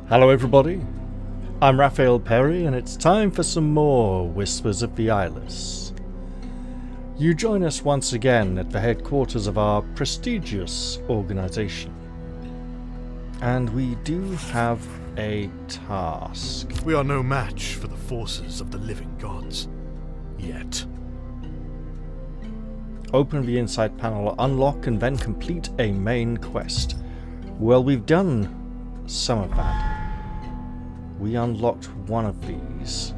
Hello everybody, I'm Raphael Perry and it's time for some more Whispers of the Eyeless. You join us once again at the headquarters of our prestigious organisation. And we do have a task. We are no match for the forces of the living gods. Yet. Open the inside panel, unlock and then complete a main quest. Well, we've done some of that. We unlocked one of these.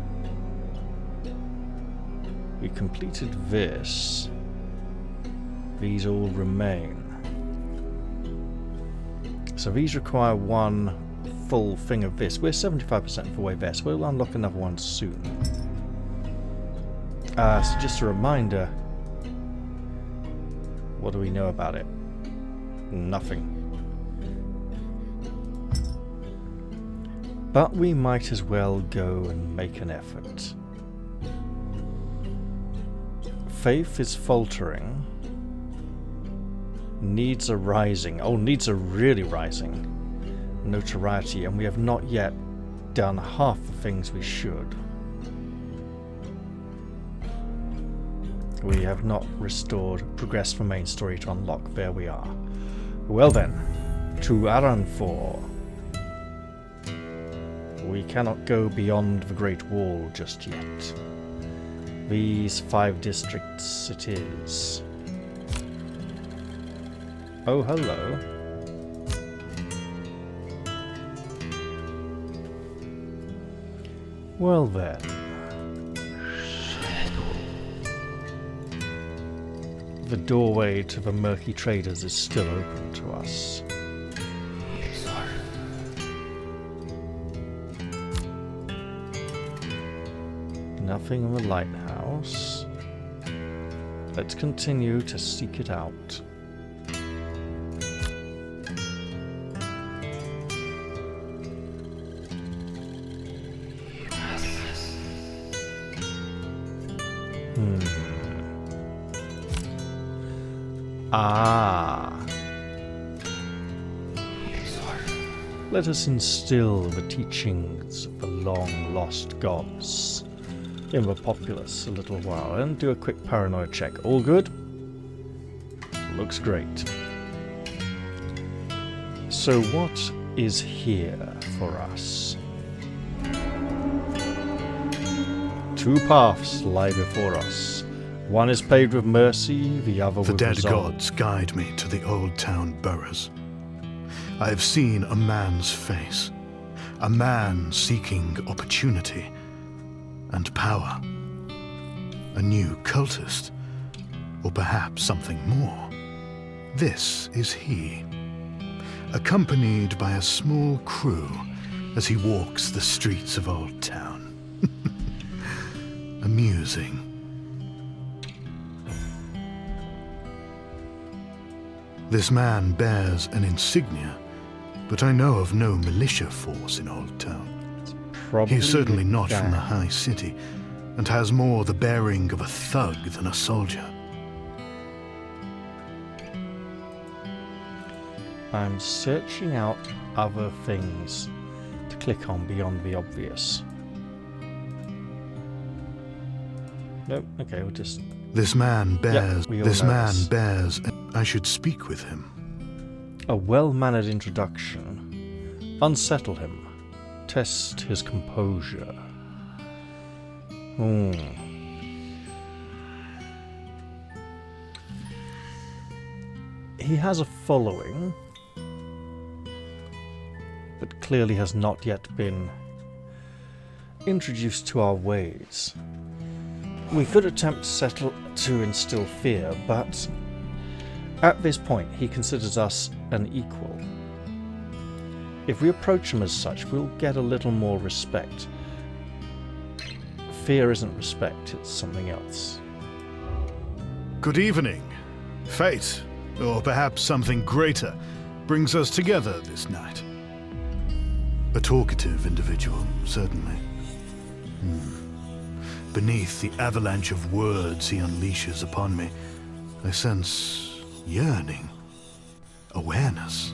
We completed this. These all remain. So these require one full thing of this. We're 75% of the way there, so we'll unlock another one soon. So just a reminder, what do we know about it? Nothing. But we might as well go and make an effort. Faith is faltering. Needs a rising. Oh, needs a really rising notoriety, and we have not yet done half the things we should. We have not progressed the main story to unlock. There we are. Well then, to Aranthor. We cannot go beyond the Great Wall just yet. These 5 districts it is. Oh, hello. Well then. The doorway to the Murky Traders is still open to us. Nothing in the lighthouse. Let's continue to seek it out. Let us instill the teachings of the long-lost gods in the populace a little while and do a quick paranoia check. All good? Looks great. So what is here for us? 2 paths lie before us. One is paved with mercy, the other with resolve. The dead resolve. gods guide me to the old town boroughs. I have seen a man's face, a man seeking opportunity and power, a new cultist, or perhaps something more. This is he, accompanied by a small crew as he walks the streets of Old Town. Amusing. This man bears an insignia, but I know of no militia force in Old Town. He is certainly not from the high city, and has more the bearing of a thug than a soldier. I'm searching out other things to click on beyond the obvious. Nope, okay, we'll just... This man bears... Yep, this man bears... I should speak with him. A well-mannered introduction. Unsettle him. Test his composure. He has a following, but clearly has not yet been introduced to our ways. We could attempt to instill fear, but at this point he considers us an equal. If we approach him as such, we'll get a little more respect. Fear isn't respect, it's something else. Good evening. Fate, or perhaps something greater, brings us together this night. A talkative individual, certainly. Beneath the avalanche of words he unleashes upon me, I sense yearning, awareness.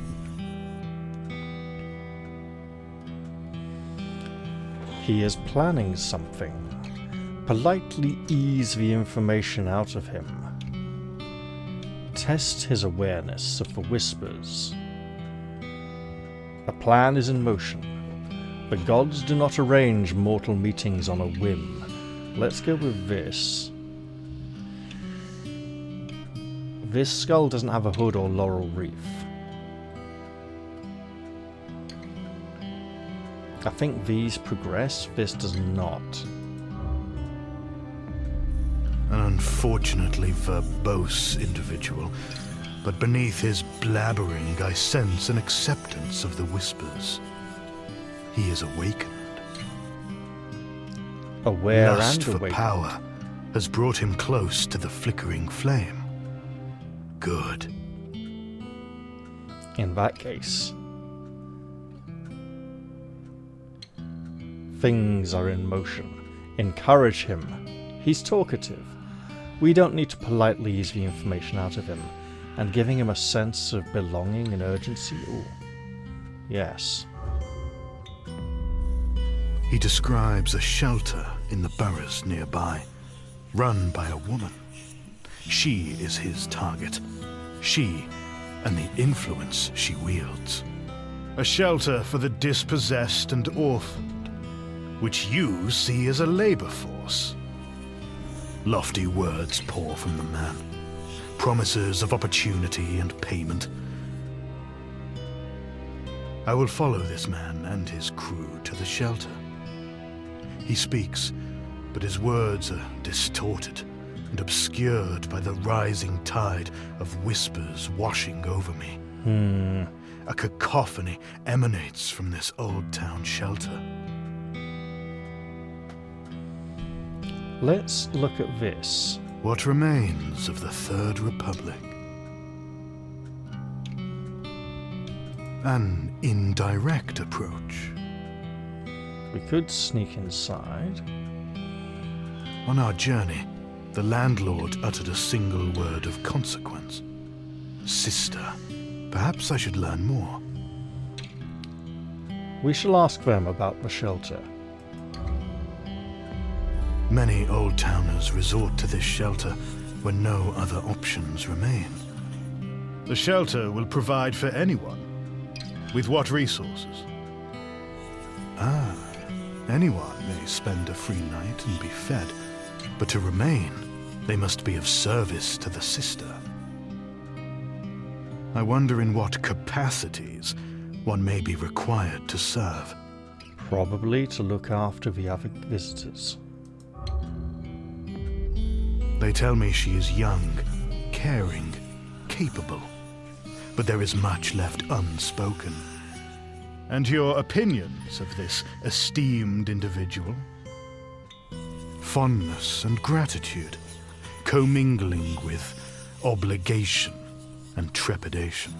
He is planning something. Politely ease the information out of him. Test his awareness of the whispers. A plan is in motion. The gods do not arrange mortal meetings on a whim. Let's go with this. This skull doesn't have a hood or laurel wreath. I think these progress, this does not. An unfortunately verbose individual, but beneath his blabbering I sense an acceptance of the whispers. He is awakened. Aware Lust and for awakened. power has brought him close to the flickering flame. Good. In that case, things are in motion. Encourage him. He's talkative. We don't need to politely ease the information out of him, and giving him a sense of belonging and urgency. Ooh. Yes. He describes a shelter in the burrows nearby, run by a woman. She is his target. She and the influence she wields. A shelter for the dispossessed and orphaned, which you see as a labor force. Lofty words pour from the man. Promises of opportunity and payment. I will follow this man and his crew to the shelter. He speaks, but his words are distorted and obscured by the rising tide of whispers washing over me. A cacophony emanates from this old town shelter. Let's look at this. What remains of the Third Republic? An indirect approach. We could sneak inside. On our journey, the landlord uttered a single word of consequence. Sister. Perhaps I should learn more. We shall ask them about the shelter. Many old towners resort to this shelter when no other options remain. The shelter will provide for anyone. With what resources? Anyone may spend a free night and be fed, but to remain, they must be of service to the sister. I wonder in what capacities one may be required to serve. Probably to look after the other visitors. They tell me she is young, caring, capable, but there is much left unspoken. And your opinions of this esteemed individual? Fondness and gratitude, commingling with obligation and trepidation.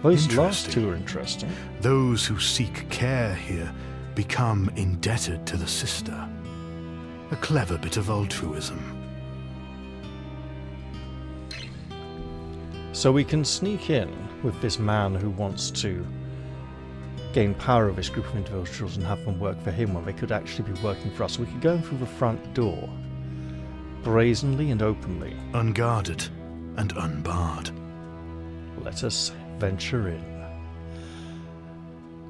Those last two are interesting. Those who seek care here become indebted to the sister. A clever bit of altruism. So we can sneak in with this man who wants to gain power of this group of individuals and have them work for him when they could actually be working for us. We could go in through the front door, brazenly and openly. Unguarded and unbarred. Let us venture in.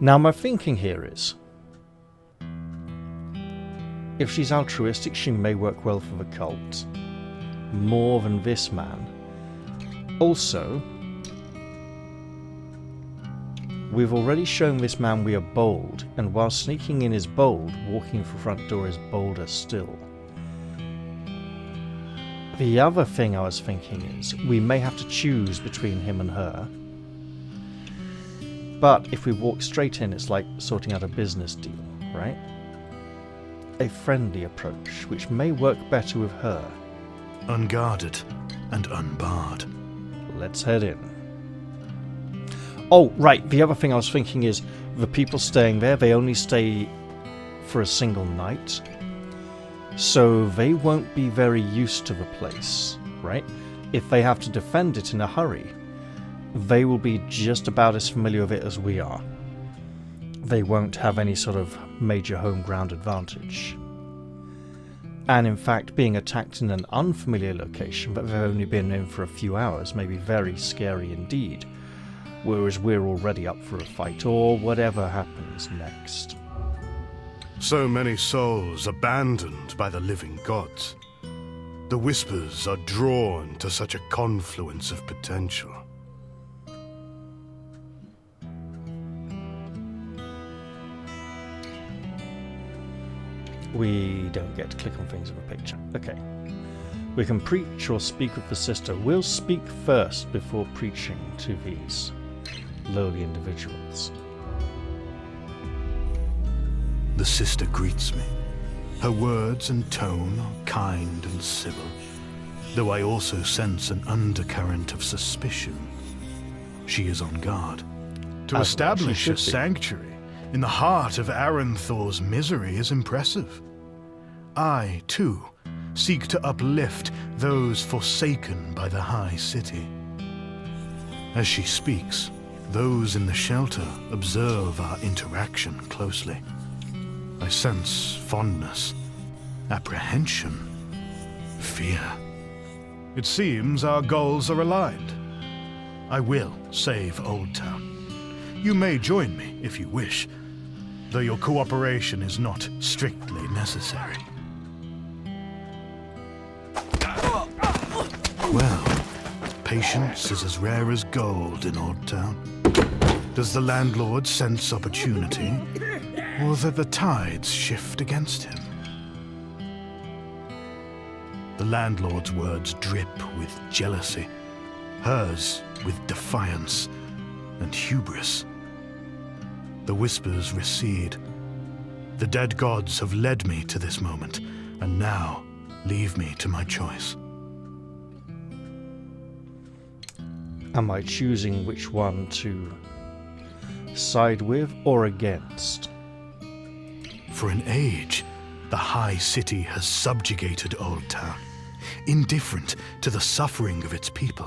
Now my thinking here is, if she's altruistic, she may work well for the cult. More than this man. Also, we've already shown this man we are bold, and while sneaking in is bold, walking through the front door is bolder still. The other thing I was thinking is, we may have to choose between him and her. But if we walk straight in, it's like sorting out a business deal, right? A friendly approach, which may work better with her. Unguarded and unbarred. Let's head in. Oh, right, the other thing I was thinking is, the people staying there, they only stay for a single night. So they won't be very used to the place, right? If they have to defend it in a hurry, they will be just about as familiar with it as we are. they won't have any sort of major home ground advantage. And in fact, being attacked in an unfamiliar location that they've only been in for a few hours may be very scary indeed, whereas we're already up for a fight, or whatever happens next. So many souls abandoned by the living gods. The Whispers are drawn to such a confluence of potential. We don't get to click on things in the picture. Okay. We can preach or speak with the sister. We'll speak first before preaching to these lowly individuals. The sister greets me. Her words and tone are kind and civil, though I also sense an undercurrent of suspicion. She is on guard. To establish a sanctuary in the heart of Aranthor's misery is impressive. I, too, seek to uplift those forsaken by the High City. As she speaks, those in the shelter observe our interaction closely. I sense fondness, apprehension, fear. It seems our goals are aligned. I will save Old Town. You may join me if you wish, though your cooperation is not strictly necessary. Well, patience is as rare as gold in Old Town. Does the landlord sense opportunity, or that the tides shift against him? The landlord's words drip with jealousy, hers with defiance and hubris. The whispers recede. The dead gods have led me to this moment, and now leave me to my choice. Am I choosing which one to side with or against? For an age, the High City has subjugated Old Town, indifferent to the suffering of its people.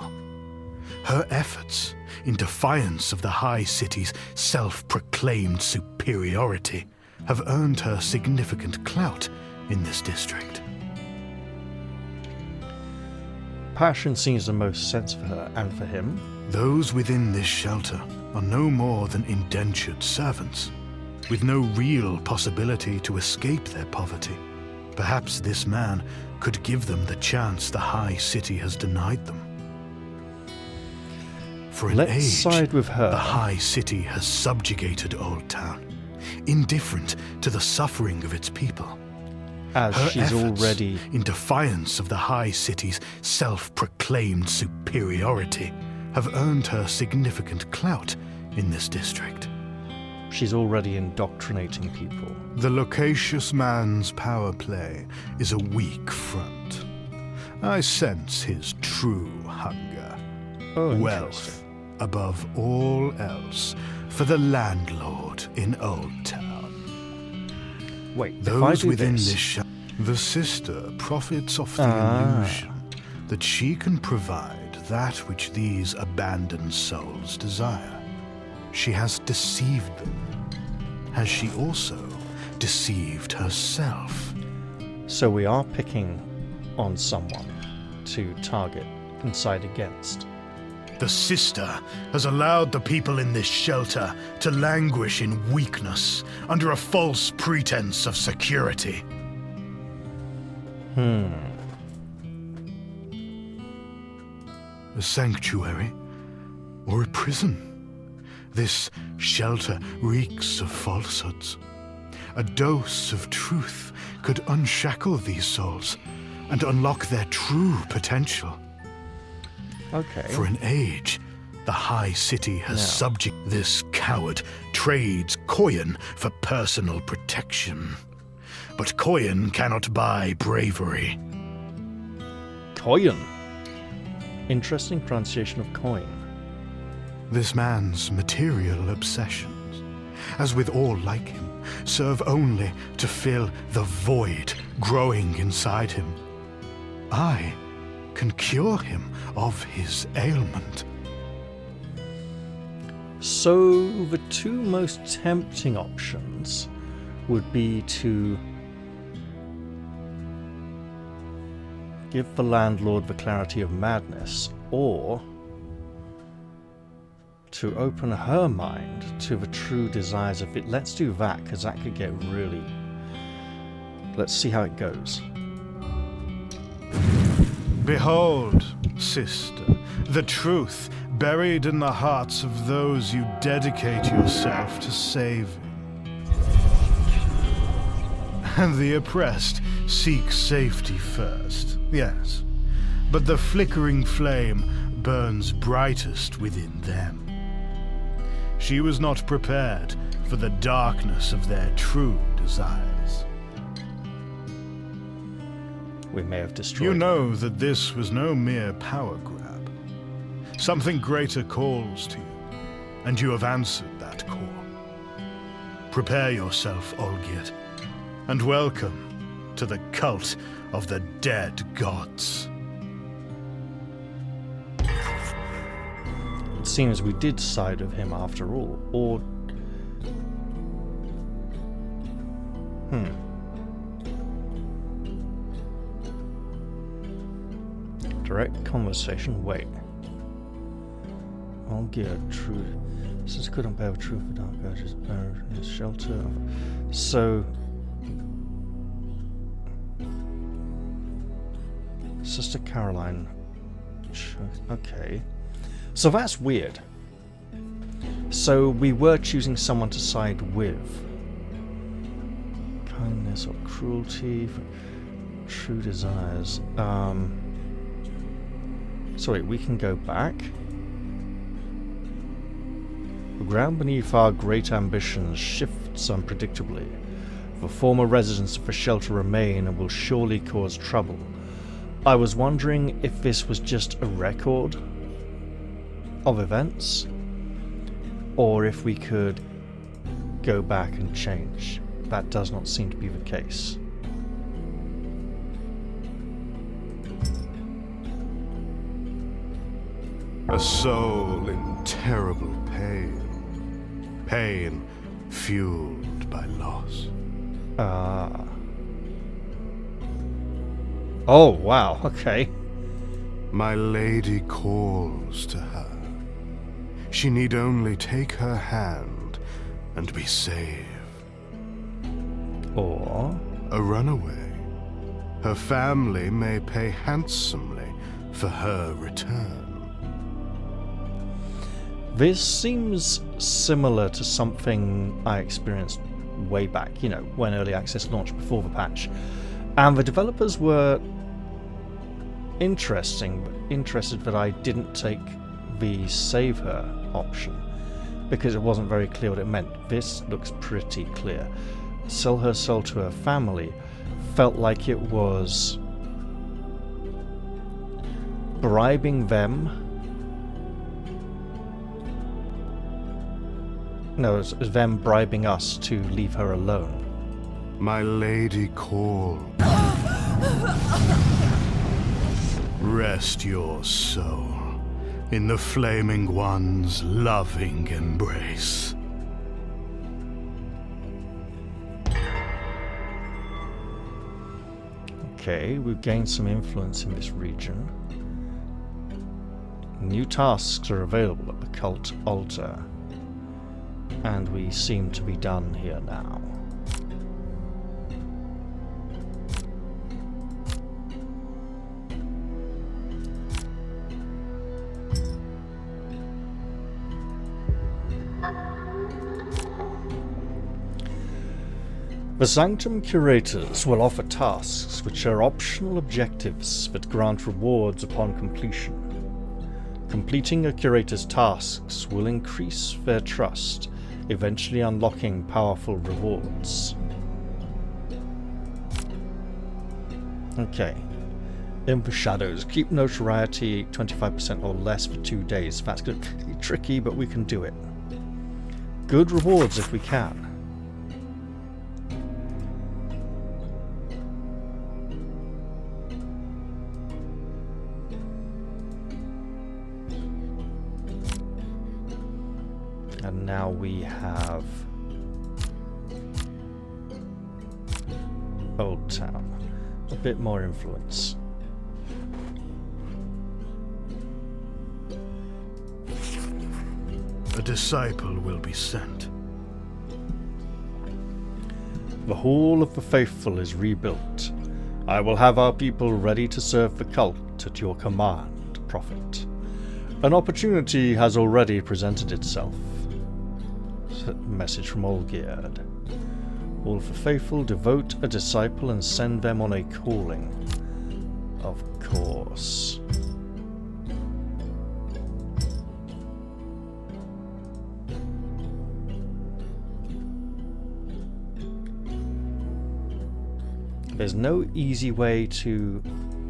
Her efforts, in defiance of the High City's self-proclaimed superiority, have earned her significant clout in this district. Passion seems the most sense for her and for him. Those within this shelter are no more than indentured servants, with no real possibility to escape their poverty. Perhaps this man could give them the chance the High City has denied them. For an Let's age, side with her. The High City has subjugated Old Town, indifferent to the suffering of its people. As Her she's efforts, already... in defiance of the High City's self-proclaimed superiority, have earned her significant clout in this district. She's already indoctrinating people. The loquacious man's power play is a weak front. I sense his true hunger. Oh, Wealth, above all else, for the landlord in Old Town. Wait, if I Those do within this, the sister profits off the illusion that she can provide that which these abandoned souls desire. She has deceived them. Has she also deceived herself? So we are picking on someone to target and side against. The sister has allowed the people in this shelter to languish in weakness under a false pretense of security. A sanctuary or a prison? This shelter reeks of falsehoods. A dose of truth could unshackle these souls and unlock their true potential. Okay. For an age, the High City has subjugated. This coward trades coin for personal protection. But coin cannot buy bravery. Coin. Interesting pronunciation of coin. This man's material obsessions, as with all like him, serve only to fill the void growing inside him. I can cure him of his ailment. So the two most tempting options would be to give the landlord the clarity of madness, or to open her mind to the true desires of it. Let's do that, because that could get really... Let's see how it goes. Behold, sister, the truth buried in the hearts of those you dedicate yourself to saving. And the oppressed seek safety first, yes, but the flickering flame burns brightest within them. She was not prepared for the darkness of their true desires. We may have destroyed You know that this was no mere power grab. Something greater calls to you, and you have answered that call. Prepare yourself, Olgierd, and welcome to the cult of the dead gods. It seems we did side with him after all, or... Direct conversation, wait. Olgierd, true. This is good on bear truth for dark urges, bear his shelter. So... Sister Caroline. Okay. So that's weird. So we were choosing someone to side with. Kindness or cruelty, true desires. Sorry, we can go back. The ground beneath our great ambitions shifts unpredictably. The former residents of the shelter remain and will surely cause trouble. I was wondering if this was just a record of events, or if we could go back and change. That does not seem to be the case. A soul in terrible pain. Pain fueled by loss. Oh, wow, okay. My lady calls to her. She need only take her hand and be saved. Or... A runaway. Her family may pay handsomely for her return. This seems similar to something I experienced way back, you know, when Early Access launched before the patch. And the developers were interested that I didn't take the save her option, because it wasn't very clear what it meant. This looks pretty clear. Sell her soul to her family felt like it was bribing them. No, it was them bribing us to leave her alone. My lady called. Rest your soul in the Flaming One's loving embrace. Okay, we've gained some influence in this region. New tasks are available at the cult altar, and we seem to be done here now. The Sanctum Curators will offer tasks which are optional objectives that grant rewards upon completion. Completing a curator's tasks will increase their trust, eventually unlocking powerful rewards. Okay. In the shadows, keep notoriety 25% or less for 2 days. That's going to be tricky, but we can do it. Good rewards if we can. now we have Old Town. A bit more influence. A disciple will be sent. The Hall of the Faithful is rebuilt. I will have our people ready to serve the cult at your command, Prophet. An opportunity has already presented itself. Message from Olgierd. All of the Faithful devote a disciple and send them on a calling. Of course. There's no easy way to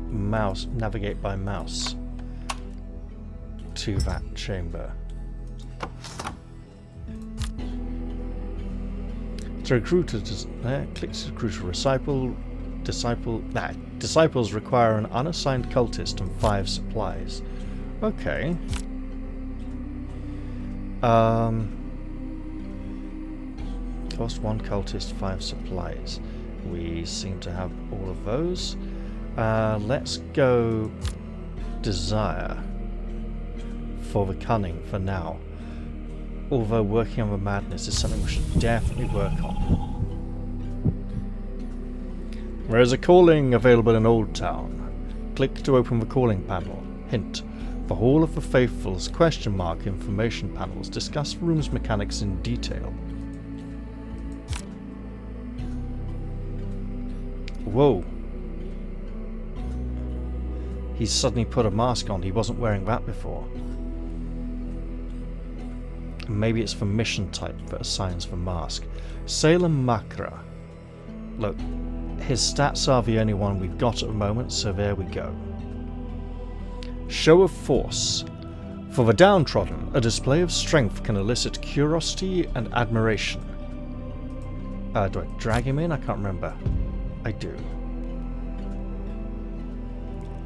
navigate by mouse to that chamber. To recruit click to recruit a disciples require an unassigned cultist and 5 supplies. Okay. Cost 1 cultist, 5 supplies. We seem to have all of those. Let's go Desire for the Cunning for now. Although working on the Madness is something we should definitely work on. There is a calling available in Old Town. Click to open the calling panel. Hint: the Hall of the Faithful's ? Information panels discuss the room's mechanics in detail. Whoa. He's suddenly put a mask on. He wasn't wearing that before. Maybe it's the mission type that assigns the mask. Salem Makra. Look, his stats are the only one we've got at the moment, so there we go. Show of Force. For the downtrodden, a display of strength can elicit curiosity and admiration. Do I drag him in? I can't remember. I do.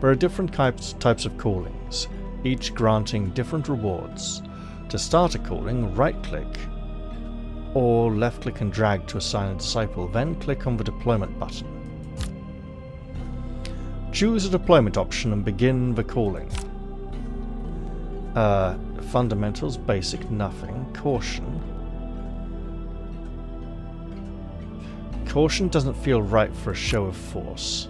There are different types of callings, each granting different rewards. To start a calling, right-click or left-click and drag to assign a disciple, then click on the deployment button. Choose a deployment option and begin the calling. Fundamentals, basic, nothing. Caution. Caution doesn't feel right for a show of force.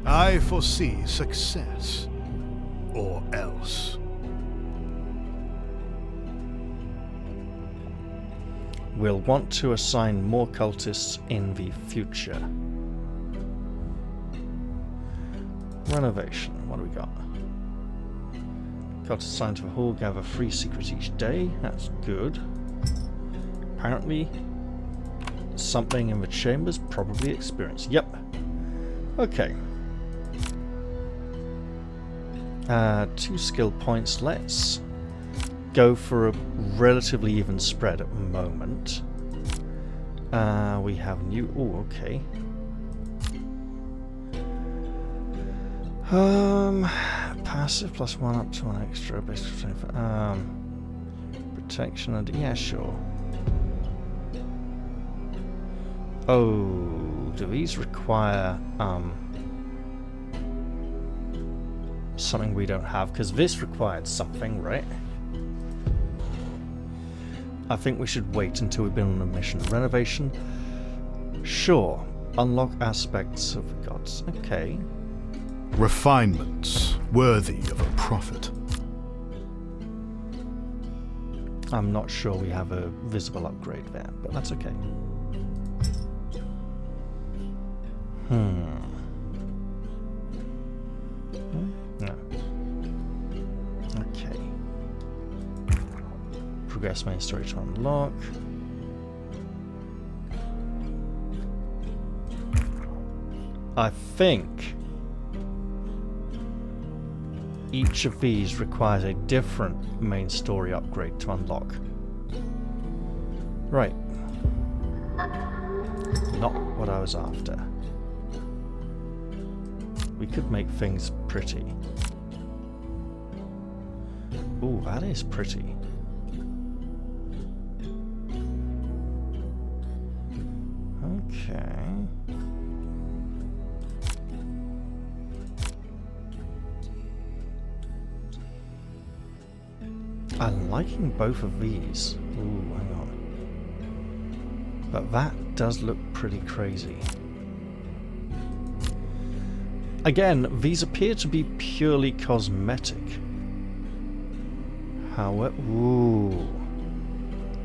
I foresee success, or else. We'll want to assign more cultists in the future. Renovation, what do we got? Cultists assigned to the hall gather 3 secrets each day, that's good. Apparently, something in the chambers, probably experience. Yep. Okay. 2 skill points. Let's go for a relatively even spread at the moment. We have new... Oh, okay. Passive +1 up to 1 extra. Basic protection and... Yeah, sure. Oh, do these require... something we don't have, because this required something, right? I think we should wait until we've been on a mission. Renovation? Sure. Unlock aspects of the gods. Okay. Refinements worthy of a prophet. I'm not sure we have a visible upgrade there, but that's okay. No. Okay. Progress main story to unlock. I think each of these requires a different main story upgrade to unlock. Right. Not what I was after. We could make things pretty. Ooh, that is pretty. Okay. I'm liking both of these. Ooh, hang on. But that does look pretty crazy. Again, these appear to be purely cosmetic. However, ooh.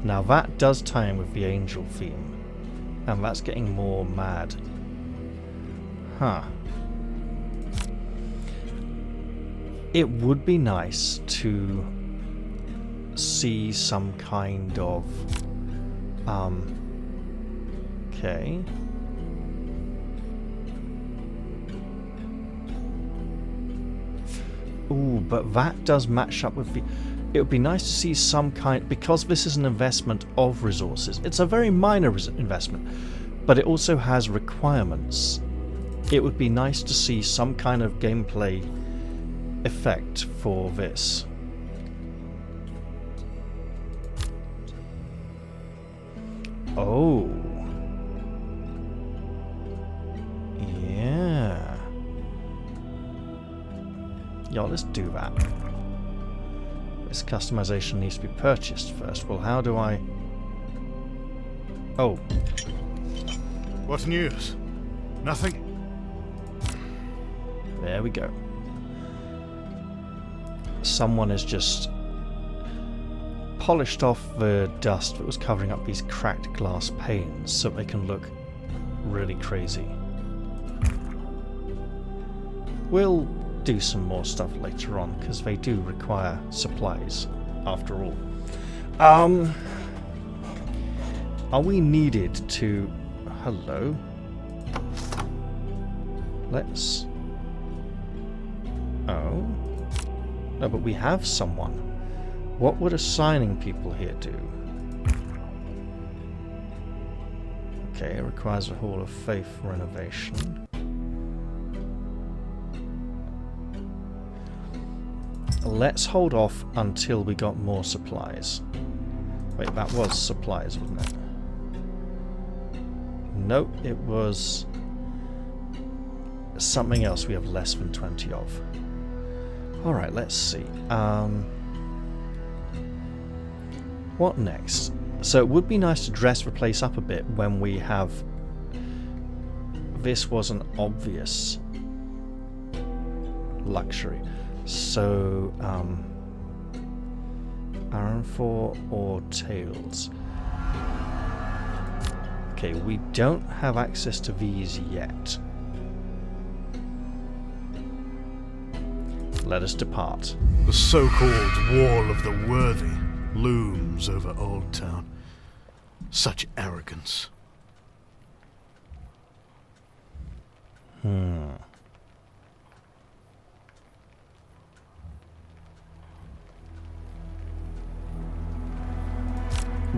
Now that does tie in with the angel theme. And that's getting more mad. Huh. It would be nice to see some kind of okay. Ooh, but that does match up with the... It would be nice to see some kind... Because this is an investment of resources. It's a very minor investment, but it also has requirements. It would be nice to see some kind of gameplay effect for this. Oh. Yeah. Yeah, let's do that. This customization needs to be purchased first. Well, how do I... Oh. What news? Nothing? There we go. Someone has just polished off the dust that was covering up these cracked glass panes so they can look really crazy. We'll do some more stuff later on because they do require supplies after all. Are we needed to... Hello? Let's... Oh? No, but we have someone. What would assigning people here do? Okay, it requires a Hall of Faith renovation. Let's hold off until we got more supplies. Wait, that was supplies, wasn't it? Nope, it was something else we have less than 20 of. Alright, let's see. What next? So it would be nice to dress the place up a bit when we have... This was an obvious luxury. So, Aranthor or Tails? Okay, we don't have access to these yet. Let us depart. The so-called Wall of the Worthy looms over Old Town. Such arrogance.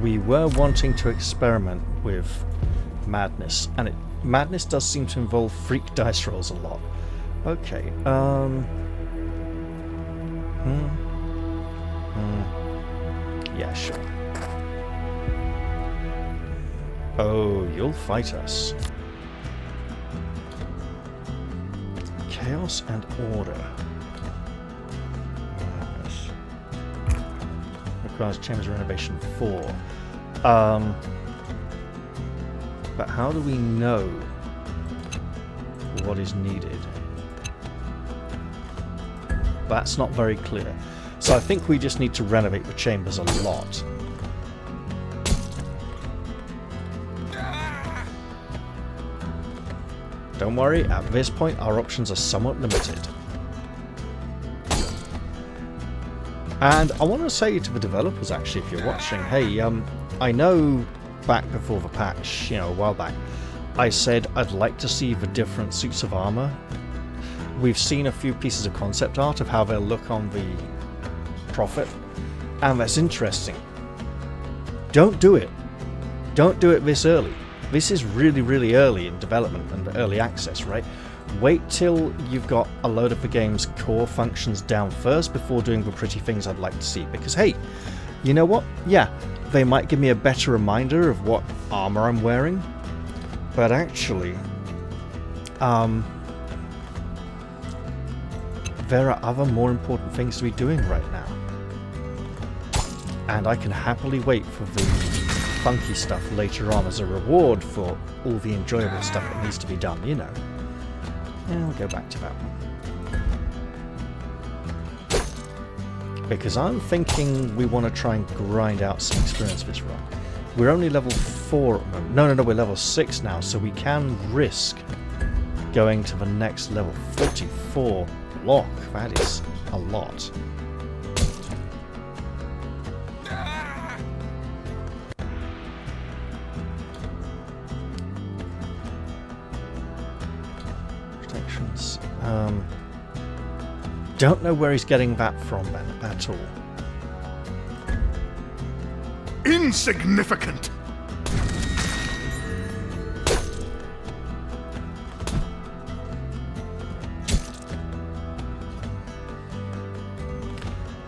We were wanting to experiment with madness, and madness does seem to involve freak dice rolls a lot. Okay, yeah, sure. Oh, you'll fight us. Chaos and order. Yes. Requires Chambers Renovation 4. But how do we know what is needed? That's not very clear. So I think we just need to renovate the chambers a lot. Don't worry, at this point our options are somewhat limited. And I want to say to the developers, actually, if you're watching, hey, I know back before the patch, a while back, I said I'd like to see the different suits of armor. We've seen a few pieces of concept art of how they'll look on the Prophet, and that's interesting. Don't do it. Don't do it this early. This is really, really early in development and early access, right? Wait till you've got a load of the game's core functions down first before doing the pretty things I'd like to see. Because, hey, you know what? Yeah, they might give me a better reminder of what armor I'm wearing. But actually, there are other more important things to be doing right now. And I can happily wait for the funky stuff later on as a reward for all the enjoyable stuff that needs to be done, you know. And I'll go back to that one. Because I'm thinking we want to try and grind out some experience this run. We're only level 4 at the moment. No, we're level 6 now, so we can risk going to the next level. 44 block, that is a lot. Protections. Don't know where he's getting that from then, at all. Insignificant!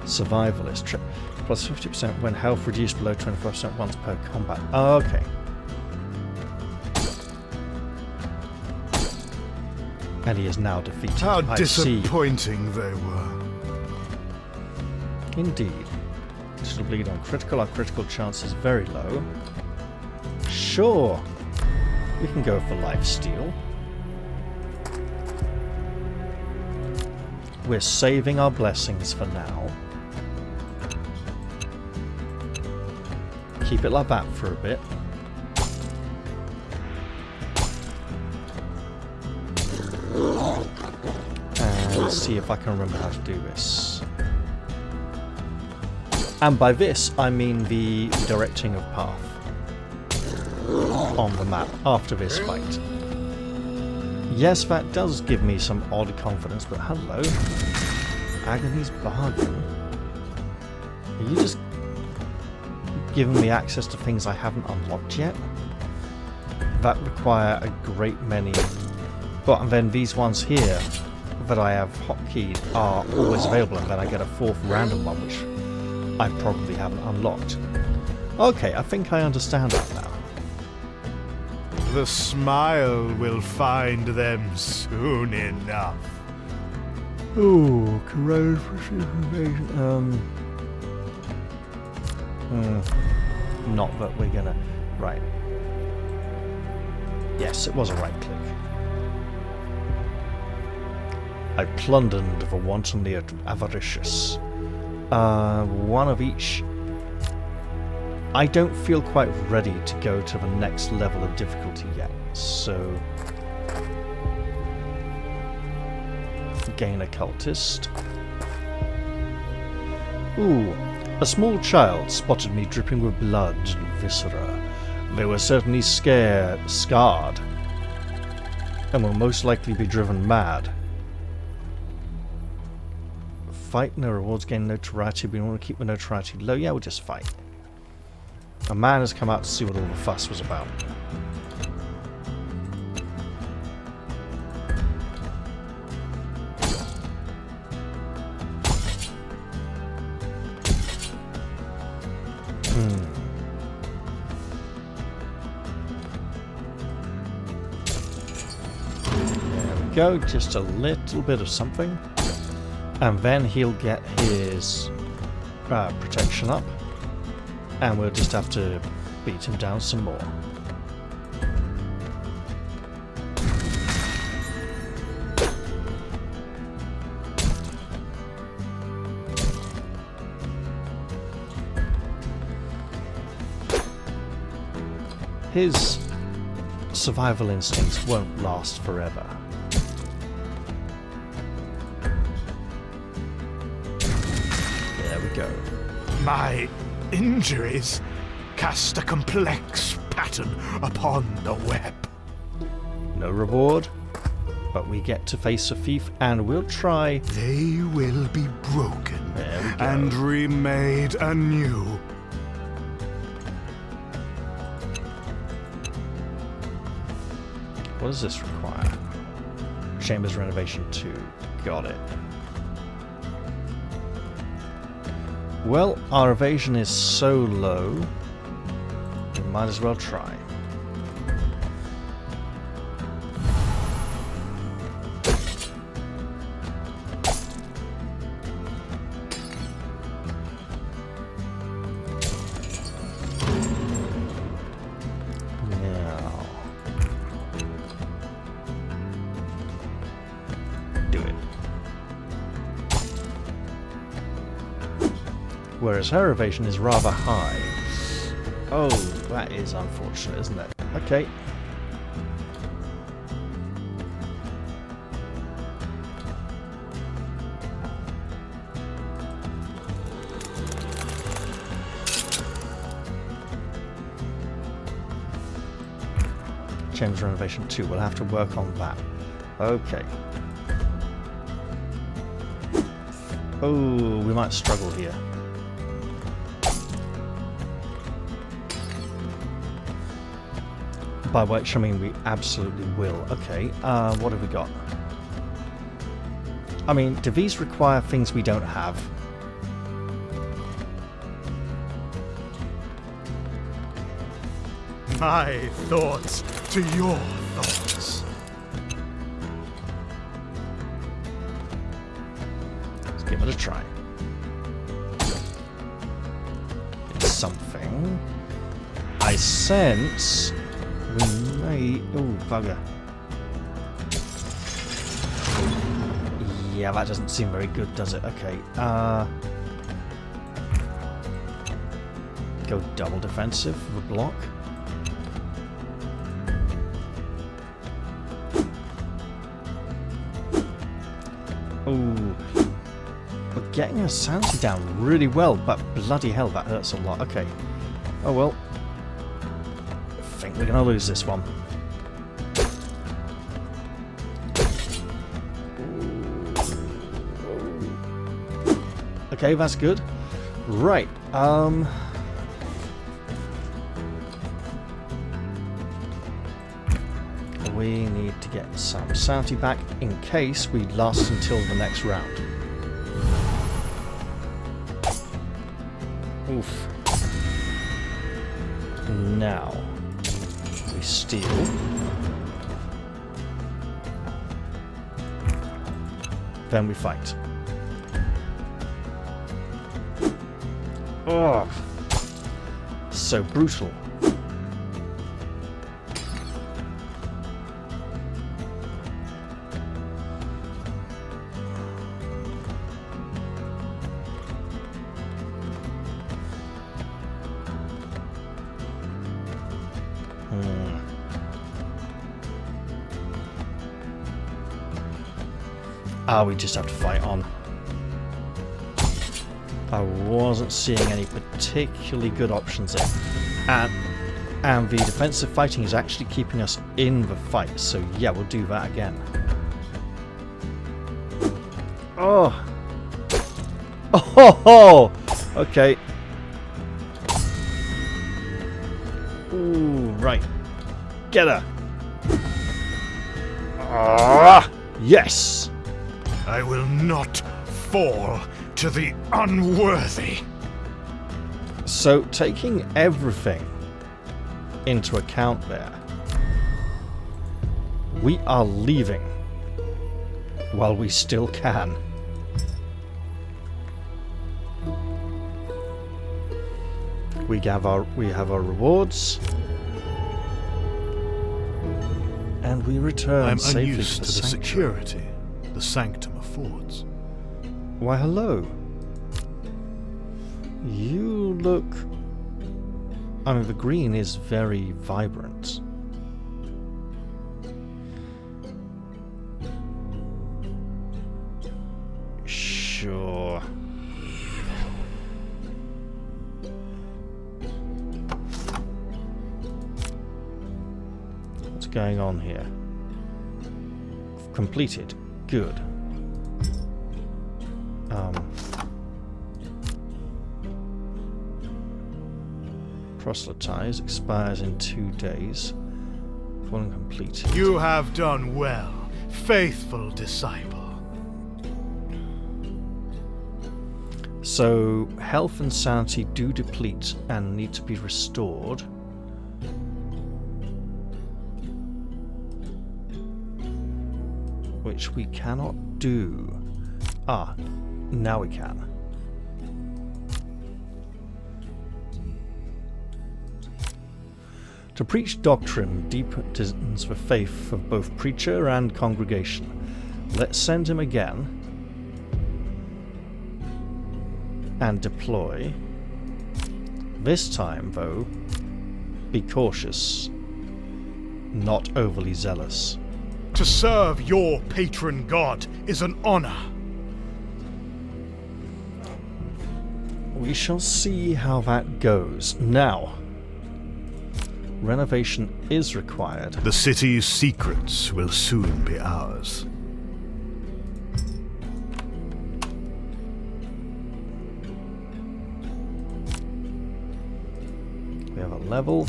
Survivalist trip. Plus 50% when health reduced below 25% once per combat. Oh, okay. And he is now defeated. How I disappointing they were. Indeed. Should bleed on critical. Our critical chance is very low. Sure. We can go for lifesteal. We're saving our blessings for now. Keep it like that for a bit. And see if I can remember how to do this. And by this, I mean the directing of path on the map after this fight. Yes, that does give me some odd confidence, but hello. Agony's Bargain. Are you just giving me access to things I haven't unlocked yet? That require a great many... But and then these ones here that I have hotkeyed are always available, and then I get a fourth random one, which I probably haven't unlocked. Okay, I think I understand that now. The smile will find them soon enough. Oh, corrode invasion. Not that we're gonna... Right. Yes, it was a right click. I plundered the wantonly avaricious. One of each. I don't feel quite ready to go to the next level of difficulty yet, so... Gain occultist. Ooh, a small child spotted me dripping with blood and viscera. They were certainly scarred, and will most likely be driven mad. Fight, no rewards, gain notoriety. We want to keep the notoriety low. Yeah, we'll just fight. A man has come out to see what all the fuss was about. There we go, just a little bit of something. And then he'll get his protection up. And we'll just have to beat him down some more. His survival instincts won't last forever. There we go. My injuries cast a complex pattern upon the web. No reward, but we get to face a thief, and we'll try. They will be broken There we go. and remade anew. What does this require? Chambers renovation 2. Got it. Well, our evasion is so low, we might as well try. Whereas her evasion is rather high. Oh, that is unfortunate, isn't it? Okay. Chambers renovation 2. We'll have to work on that. Okay. Oh, we might struggle here. By which I mean we absolutely will. Okay, what have we got? I mean, do these require things we don't have? My thoughts to your thoughts. Let's give it a try. It's something. I sense we may... Oh, bugger. Yeah, that doesn't seem very good, does it? Okay, go double defensive for the block. Oh, we're getting our sanity down really well, but bloody hell, that hurts a lot. Okay. Oh well. I think we're gonna lose this one. Okay, that's good. Right. We need to get some sanity back in case we last until the next round. Oof. Now, we steal. Then we fight. Oh, so brutal. We just have to fight on. I wasn't seeing any particularly good options there. And the defensive fighting is actually keeping us in the fight, so yeah, we'll do that again. Oh! Oh! Okay. Ooh, right. Get her! Ah! Yes! I will not fall to the unworthy. So, taking everything into account there, we are leaving while we still can. We have our rewards, and we return I'm safely unused to the to the sanctuary. security the sanctum affords. Why, hello. You look... I mean, the green is very vibrant. Sure. What's going on here? Completed. Good. Proselytize expires in 2 days. Full and complete. You have done well faithful disciple. So, health and sanity do deplete and need to be restored. Which we cannot do. Ah, now we can. To preach doctrine deepens the faith of both preacher and congregation. Let's send him again. And deploy. This time, though, be cautious. Not overly zealous. To serve your patron god is an honor. We shall see how that goes. Now, renovation is required. The city's secrets will soon be ours. We have a level.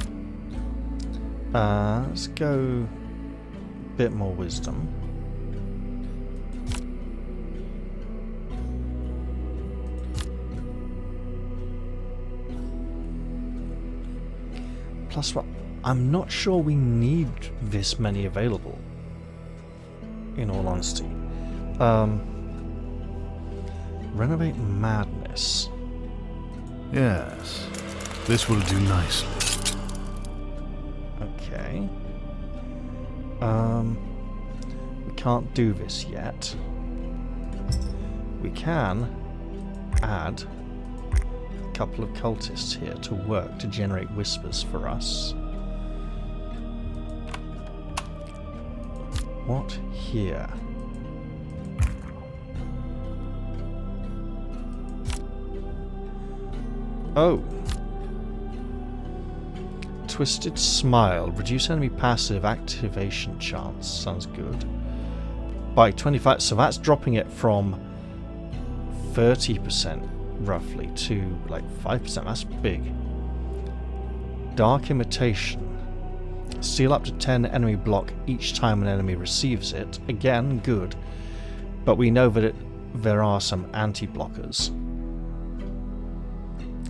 Let's go a bit more wisdom. Plus what? I'm not sure we need this many available, in all honesty. Renovate Madness. Yes, this will do nicely. Okay. We can't do this yet. We can add a couple of cultists here to work to generate whispers for us. What here? Oh. Twisted Smile. Reduce enemy passive activation chance. Sounds good. By 25. So that's dropping it from 30% roughly to like 5%. That's big. Dark Imitation. Steal up to 10 enemy block each time an enemy receives it. Again, good. But we know that there are some anti-blockers.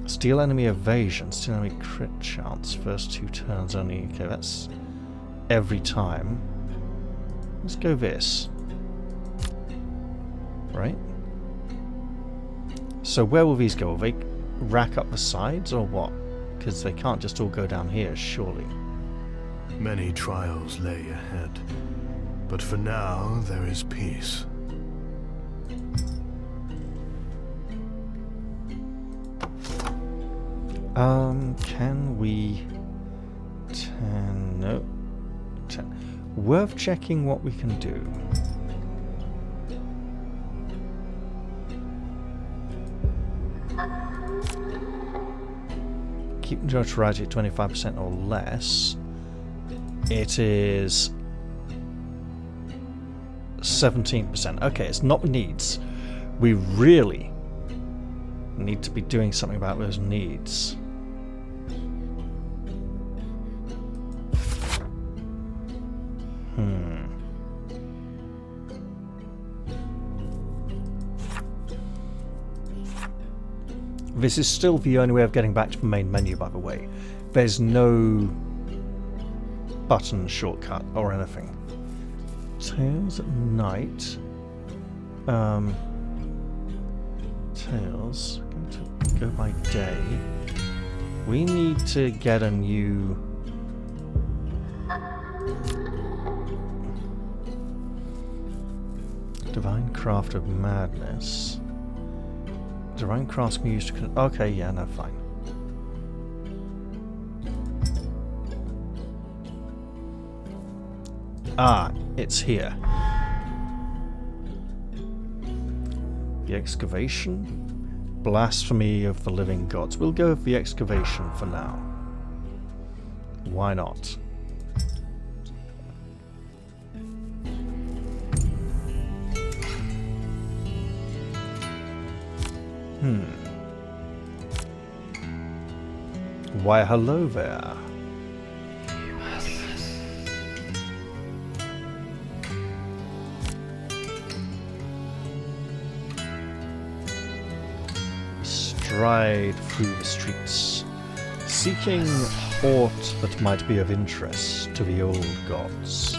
Steal enemy evasion. Steal enemy crit chance. First 2 turns only. Okay, that's every time. Let's go this. Right? So where will these go? Will they rack up the sides or what? Because they can't just all go down here, surely. Many trials lay ahead, but for now there is peace. Can we... 10... No. 10. Worth checking what we can do. Keep notoriety at 25% or less. It is 17%. Okay, it's not needs. We really need to be doing something about those needs. This is still the only way of getting back to the main menu, by the way. There's no button shortcut or anything. Tales at night. Tales. Going to go by day. We need to get a new... Divine Craft of Madness. Divine Crafts can be used to... Okay, yeah, no, fine. Ah, it's here. The Excavation. Blasphemy of the Living Gods. We'll go with the Excavation for now. Why not? Why, hello there. ride through the streets, seeking aught that might be of interest to the old gods.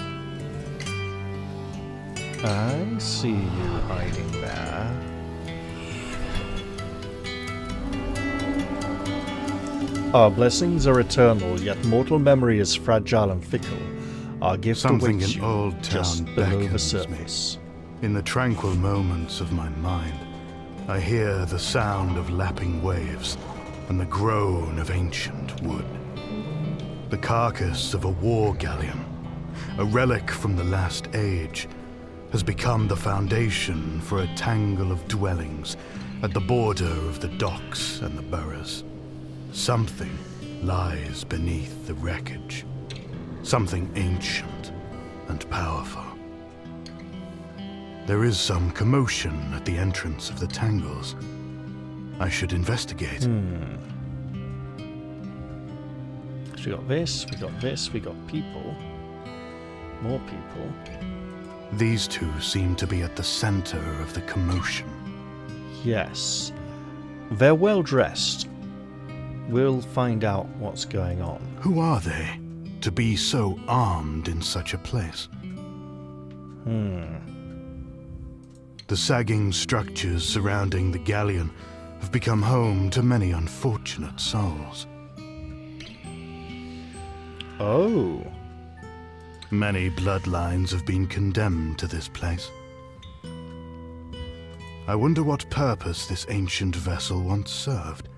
I see you hiding there. Our blessings are eternal, yet mortal memory is fragile and fickle. Our gift Something awaits in you Old just Town below the beckons surface. me. In the tranquil moments of my mind, I hear the sound of lapping waves and the groan of ancient wood. The carcass of a war galleon, a relic from the last age, has become the foundation for a tangle of dwellings at the border of the docks and the boroughs. Something lies beneath the wreckage. Something ancient and powerful. There is some commotion at the entrance of the tangles. I should investigate. So we got this, we got this, we got people. More people. These two seem to be at the center of the commotion. Yes. They're well dressed. We'll find out what's going on. Who are they to be so armed in such a place? The sagging structures surrounding the galleon have become home to many unfortunate souls. Oh. Many bloodlines have been condemned to this place. I wonder what purpose this ancient vessel once served.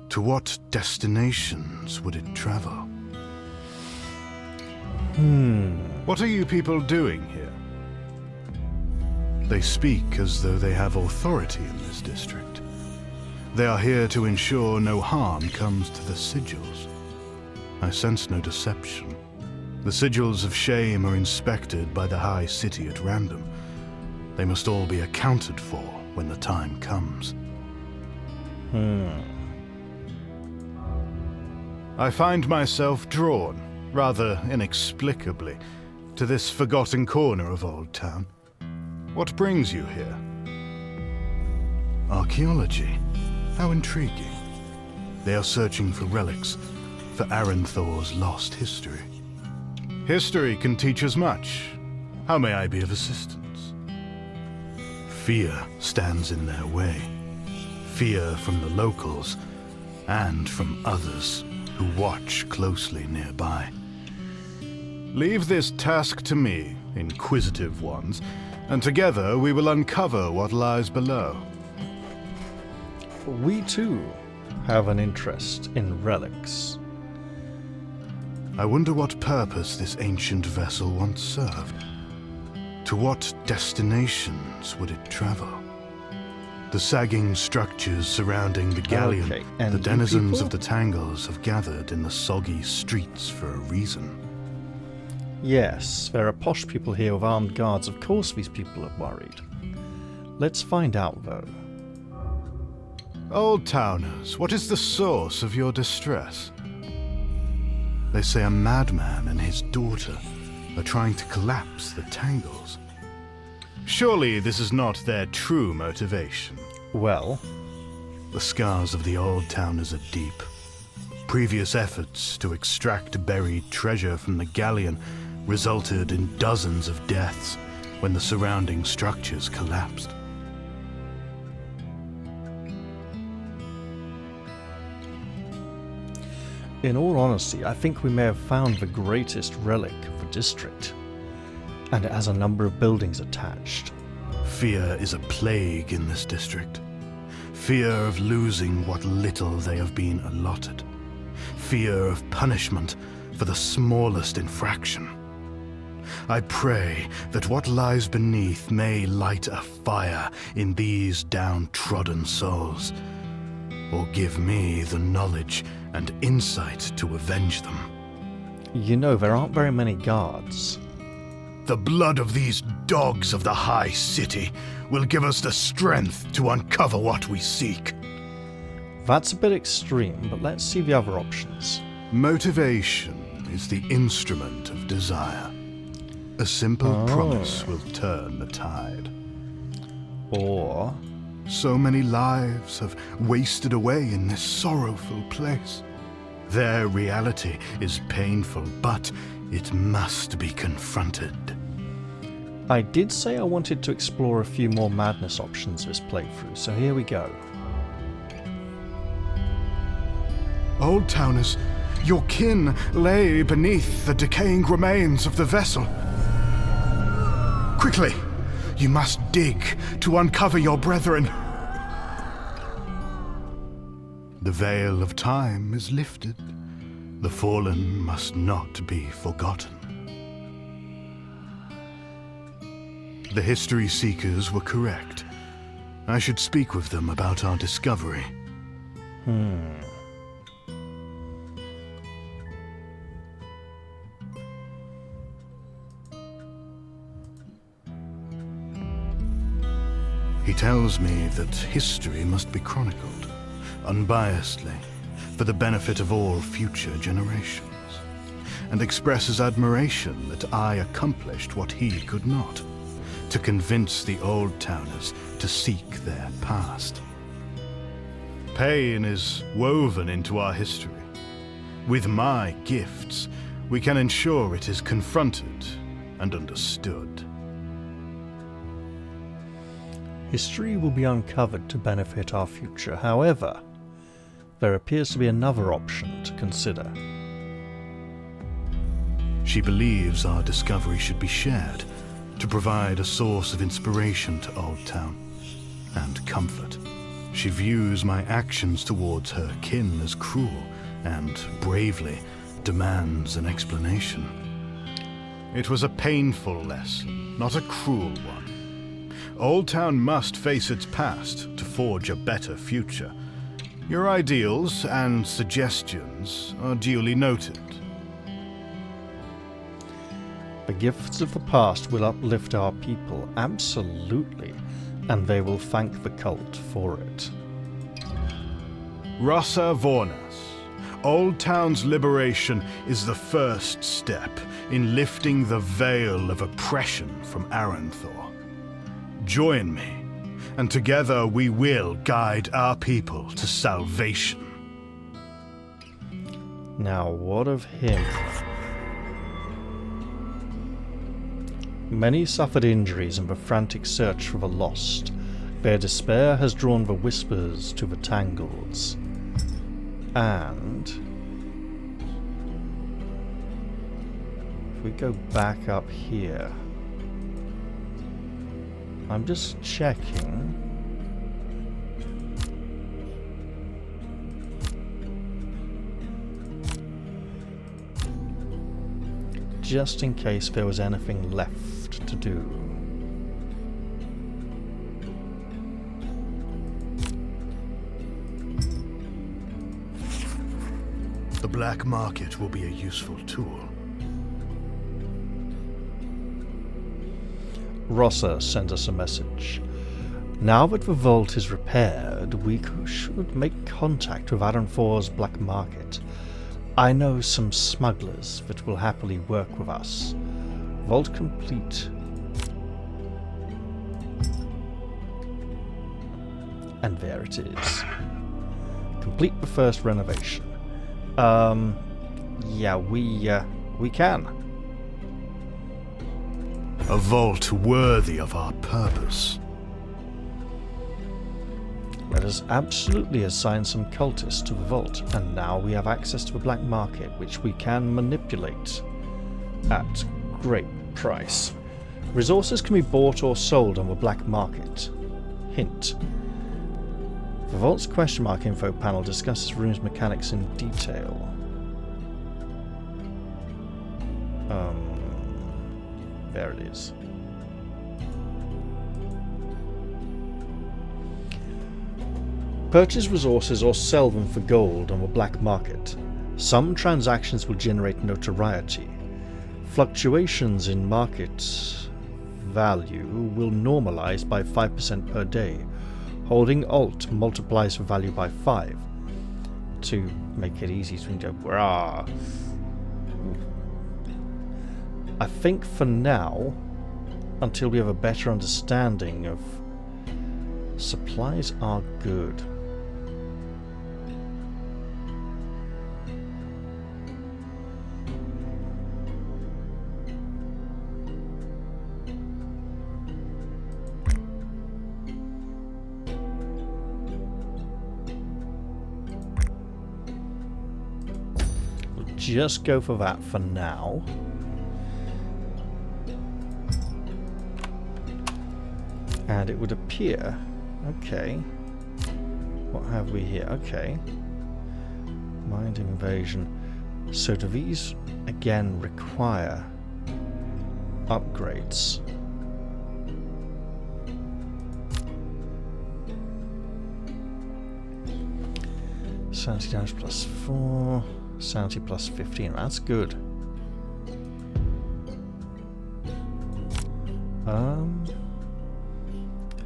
To what destinations would it travel? What are you people doing here? They speak as though they have authority in this district. They are here to ensure no harm comes to the sigils. I sense no deception. The sigils of shame are inspected by the High City at random. They must all be accounted for when the time comes. I find myself drawn, rather inexplicably, to this forgotten corner of Old Town. What brings you here? Archaeology. How intriguing. They are searching for relics, for Aranthor's lost history. History can teach us much. How may I be of assistance? Fear stands in their way. Fear from the locals, and from others who watch closely nearby. Leave this task to me, inquisitive ones, and together we will uncover what lies below. We too have an interest in relics. I wonder what purpose this ancient vessel once served. To what destinations would it travel? The sagging structures surrounding the galleon, Okay, and the you denizens people? of the tangles have gathered in the soggy streets for a reason. Yes, there are posh people here with armed guards. Of course these people are worried. Let's find out, though. Old Towners, what is the source of your distress? They say a madman and his daughter are trying to collapse the tangles. Surely this is not their true motivation. Well, The scars of the Old Towners are deep. Previous efforts to extract buried treasure from the galleon resulted in dozens of deaths when the surrounding structures collapsed. in all honesty, I think we may have found the greatest relic of the district. And it has a number of buildings attached. Fear is a plague in this district. Fear of losing what little they have been allotted. Fear of punishment for the smallest infraction. I pray that what lies beneath may light a fire in these downtrodden souls, or give me the knowledge and insight to avenge them. You know, there aren't very many guards. The blood of these dogs of the High City will give us the strength to uncover what we seek. That's a bit extreme, but let's see the other options. Motivation is the instrument of desire. A simple promise will turn the tide. Or So many lives have wasted away in this sorrowful place. Their reality is painful, but it must be confronted. I did say I wanted to explore a few more madness options this playthrough, so here we go. Old Towners, your kin lay beneath the decaying remains of the vessel. Quickly, you must dig to uncover your brethren. The veil of time is lifted. The fallen must not be forgotten. The history seekers were correct. I should speak with them about our discovery. He tells me that history must be chronicled, unbiasedly, for the benefit of all future generations, and expresses admiration that I accomplished what he could not, to convince the Old Towners to seek their past. Pain is woven into our history. With my gifts, we can ensure it is confronted and understood. History will be uncovered to benefit our future. However, there appears to be another option to consider. She believes our discovery should be shared to provide a source of inspiration to Old Town and comfort. She views my actions towards her kin as cruel and bravely demands an explanation. It was a painful lesson, not a cruel one. Old Town must face its past to forge a better future. Your ideals and suggestions are duly noted. The gifts of the past will uplift our people, absolutely, and they will thank the cult for it. Rasa Vornas, Old Town's liberation is the first step in lifting the veil of oppression from Aranthor. Join me, and together we will guide our people to salvation. Now, what of him? Many suffered injuries in the frantic search for the lost. Their despair has drawn the whispers to the tangles. And if we go back up here, I'm just checking. Just in case there was anything left to do. The black market will be a useful tool. Rossa sends us a message. Now that the vault is repaired, we should make contact with Aranthor's black market. I know some smugglers that will happily work with us. Vault complete. And there it is. Complete the first renovation. Yeah, we can. A vault worthy of our purpose. Let us absolutely assign some cultists to the vault, and now we have access to the black market, which we can manipulate at great price. Resources can be bought or sold on the black market. Hint. The vault's question mark info panel discusses the room's mechanics in detail. There it is. Purchase resources or sell them for gold on the black market. Some transactions will generate notoriety. Fluctuations in market value will normalize by 5% per day. Holding Alt multiplies the value by 5 to make it easy to go, rah. I think for now, until we have a better understanding of Supplies are good. We'll just go for that for now. And it would appear... Okay. What have we here? Okay. Mind invasion. So do these, again, require upgrades? Sanity damage plus 4. Sanity plus 15. That's good.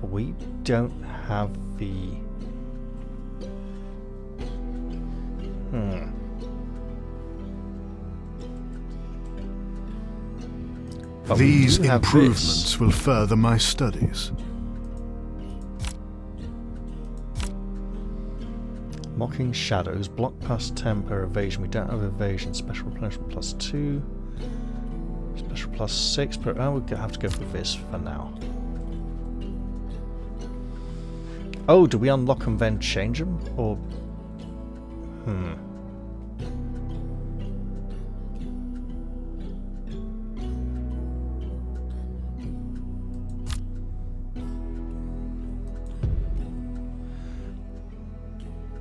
We don't have the... These improvements will further my studies. Mocking Shadows, block plus temper, evasion. We don't have evasion. Special replenishment plus 2. Special plus 6. But we'll have to go for this for now. Oh, do we unlock and then change them? Or...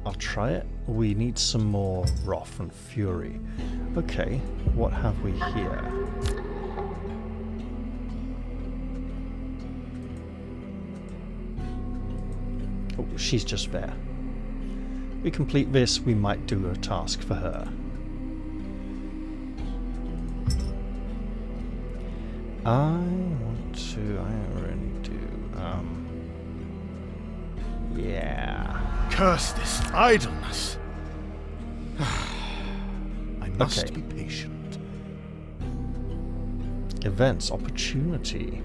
I'll try it. We need some more Wrath and Fury. Okay, what have we here? Oh, she's just there. We complete this, we might do a task for her. I really do. Yeah. Curse this idleness. I must be patient. Events, opportunity,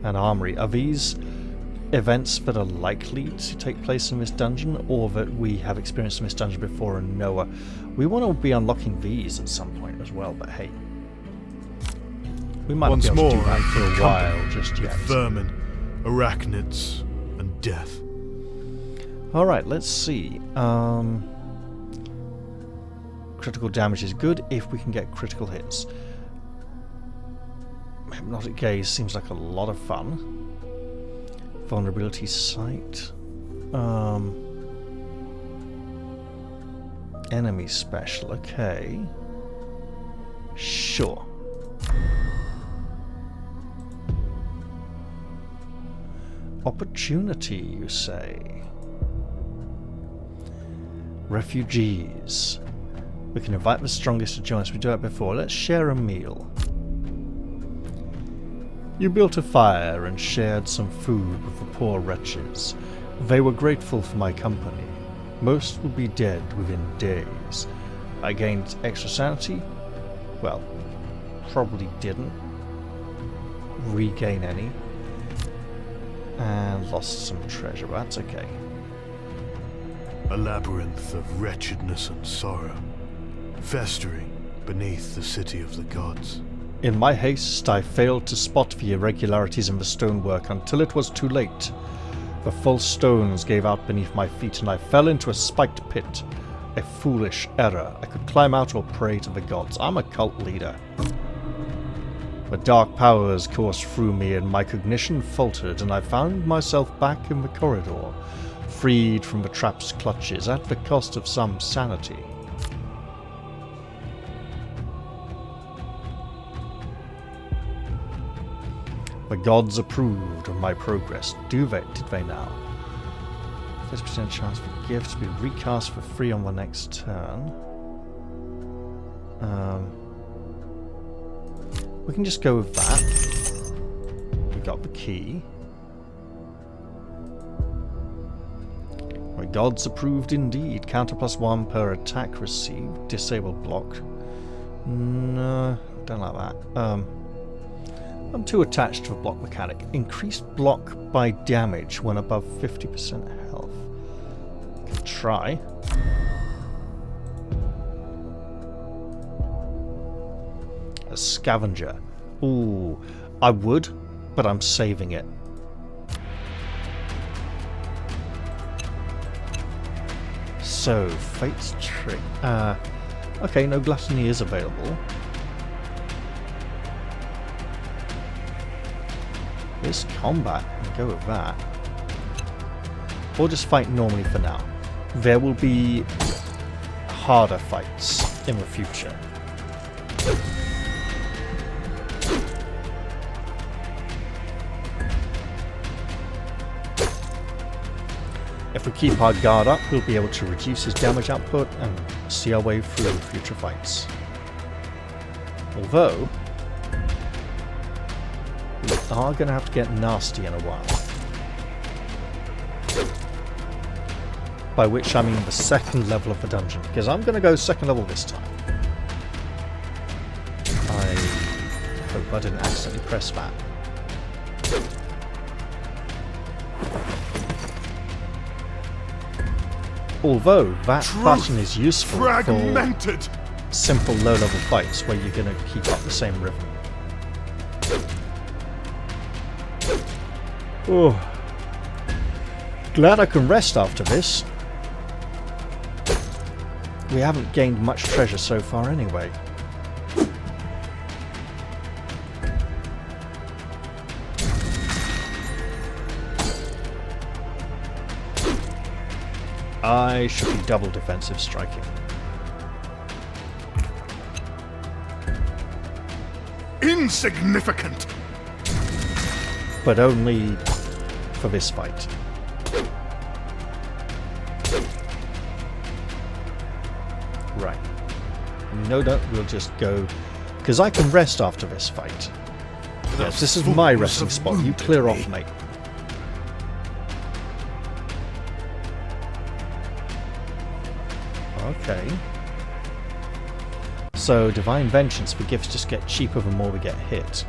and armory. Are these events that are likely to take place in this dungeon, or that we have experienced in this dungeon before and know? We want to be unlocking these at some point as well, but hey. We might not be able to do that for a while just yet. Vermin, arachnids, and death. Alright, let's see. Critical damage is good if we can get critical hits. Hypnotic Gaze seems like a lot of fun. Vulnerability Sight. Enemy Special, okay. Sure. Opportunity, you say? Refugees. We can invite the strongest to join us. We do it before. Let's share a meal. You built a fire and shared some food with the poor wretches. They were grateful for my company. Most would be dead within days. I gained extra sanity. Well, probably didn't regain any. And lost some treasure, but that's okay. A labyrinth of wretchedness and sorrow, festering beneath the city of the gods. In my haste, I failed to spot the irregularities in the stonework until it was too late. The false stones gave out beneath my feet, and I fell into a spiked pit. A foolish error. I could climb out or pray to the gods. I'm a cult leader. The dark powers coursed through me, and my cognition faltered, and I found myself back in the corridor, freed from the trap's clutches at the cost of some sanity. The gods approved of my progress. Did they now? 50% chance for gifts to be recast for free on the next turn. We can just go with that. We got the key. My gods approved indeed. Counter +1 per attack received. Disable block. No, don't like that. I'm too attached to a block mechanic. Increased block by damage when above 50% health. Can try. A scavenger. Ooh, I would, but I'm saving it. So, Fate's Trick. Okay, no gluttony is available. This combat, I'll go with that. Or just fight normally for now. There will be harder fights in the future. If we keep our guard up, we'll be able to reduce his damage output and see our way through future fights. Although, we are going to have to get nasty in a while. By which I mean the second level of the dungeon, because I'm going to go second level this time. I hope I didn't accidentally press that. Although that button is useful for simple low-level fights where you're going to keep up the same rhythm. Oh, glad I can rest after this. We haven't gained much treasure so far anyway. I should be double defensive striking. Insignificant! But only for this fight. Right. No, we'll just go... Because I can rest after this fight. Yes, this is my resting spot. You clear off, mate. Okay. So, Divine Vengeance for gifts just get cheaper the more we get hit.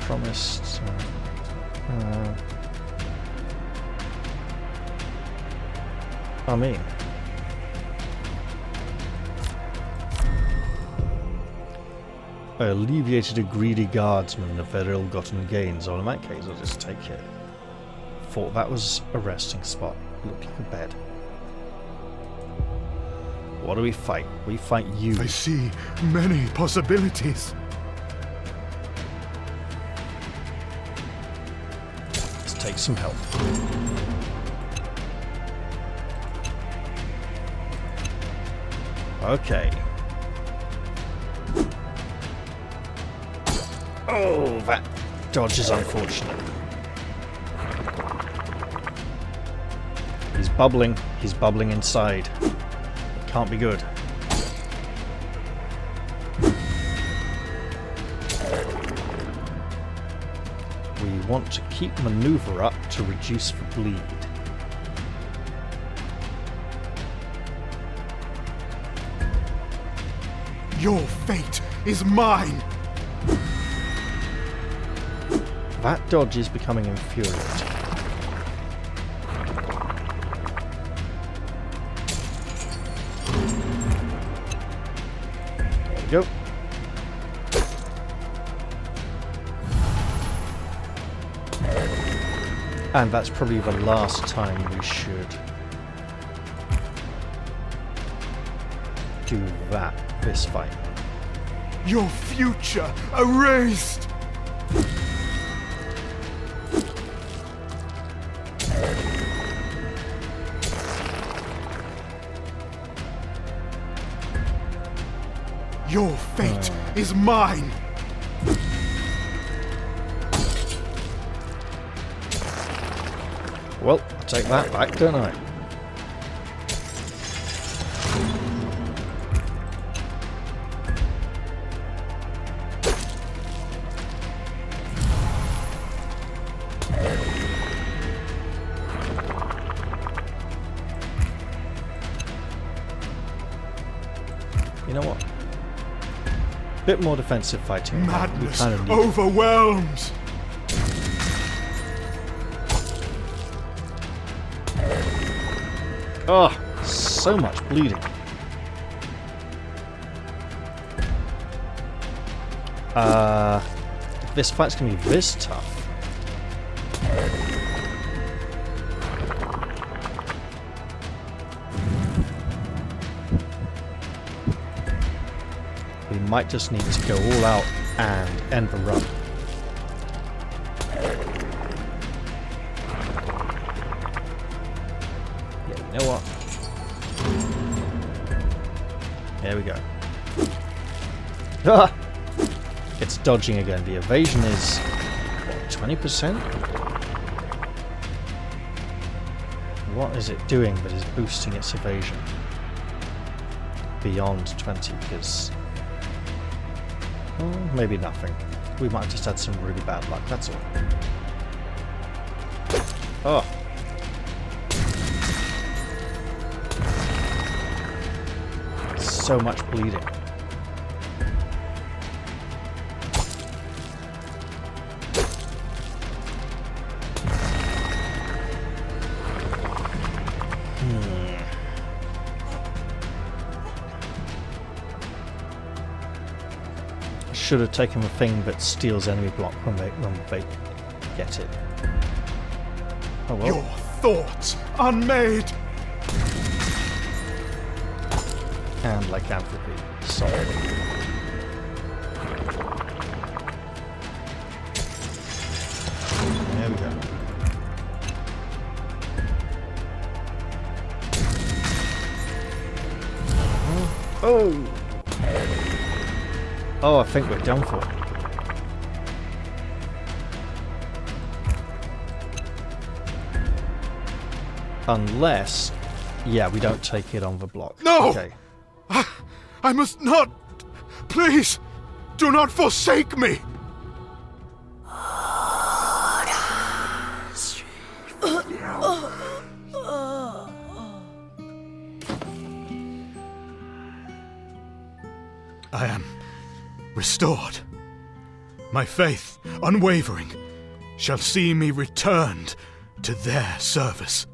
Promised... I mean... I alleviated a greedy guardsman of their ill-gotten gains. Well, in that case, I'll just take it. Thought that was a resting spot. Looked like a bed. What do we fight? We fight you. I see many possibilities. Let's take some help. Okay. Oh, that dodge is unfortunate. He's bubbling. He's bubbling inside. Can't be good. We want to keep maneuver up to reduce the bleed. Your fate is mine! That dodge is becoming infuriating. There we go. And that's probably the last time we should do that this fight. Your future erased! Your fate is mine! Well, I'll take that back, don't I? Bit more defensive fighting. Madness kind of overwhelms. Oh, so much bleeding. If this fight's gonna be this tough. We might just need to go all out and end the run. Yeah, you know what? There we go. Ah! It's dodging again. The evasion is, what, 20%? What is it doing that is boosting its evasion? Beyond 20, because... well, maybe nothing. We might have just had some really bad luck, that's all. Oh. So much bleeding. Should have taken the thing that steals enemy block when they get it. Oh well. Your thoughts unmade. And lycanthropy. Solid. There we go. Oh! Oh, I think we're done for. Unless... yeah, we don't take it on the block. No! Okay. I must not! Please! Do not forsake me! I am restored. My faith, unwavering, shall see me returned to their service.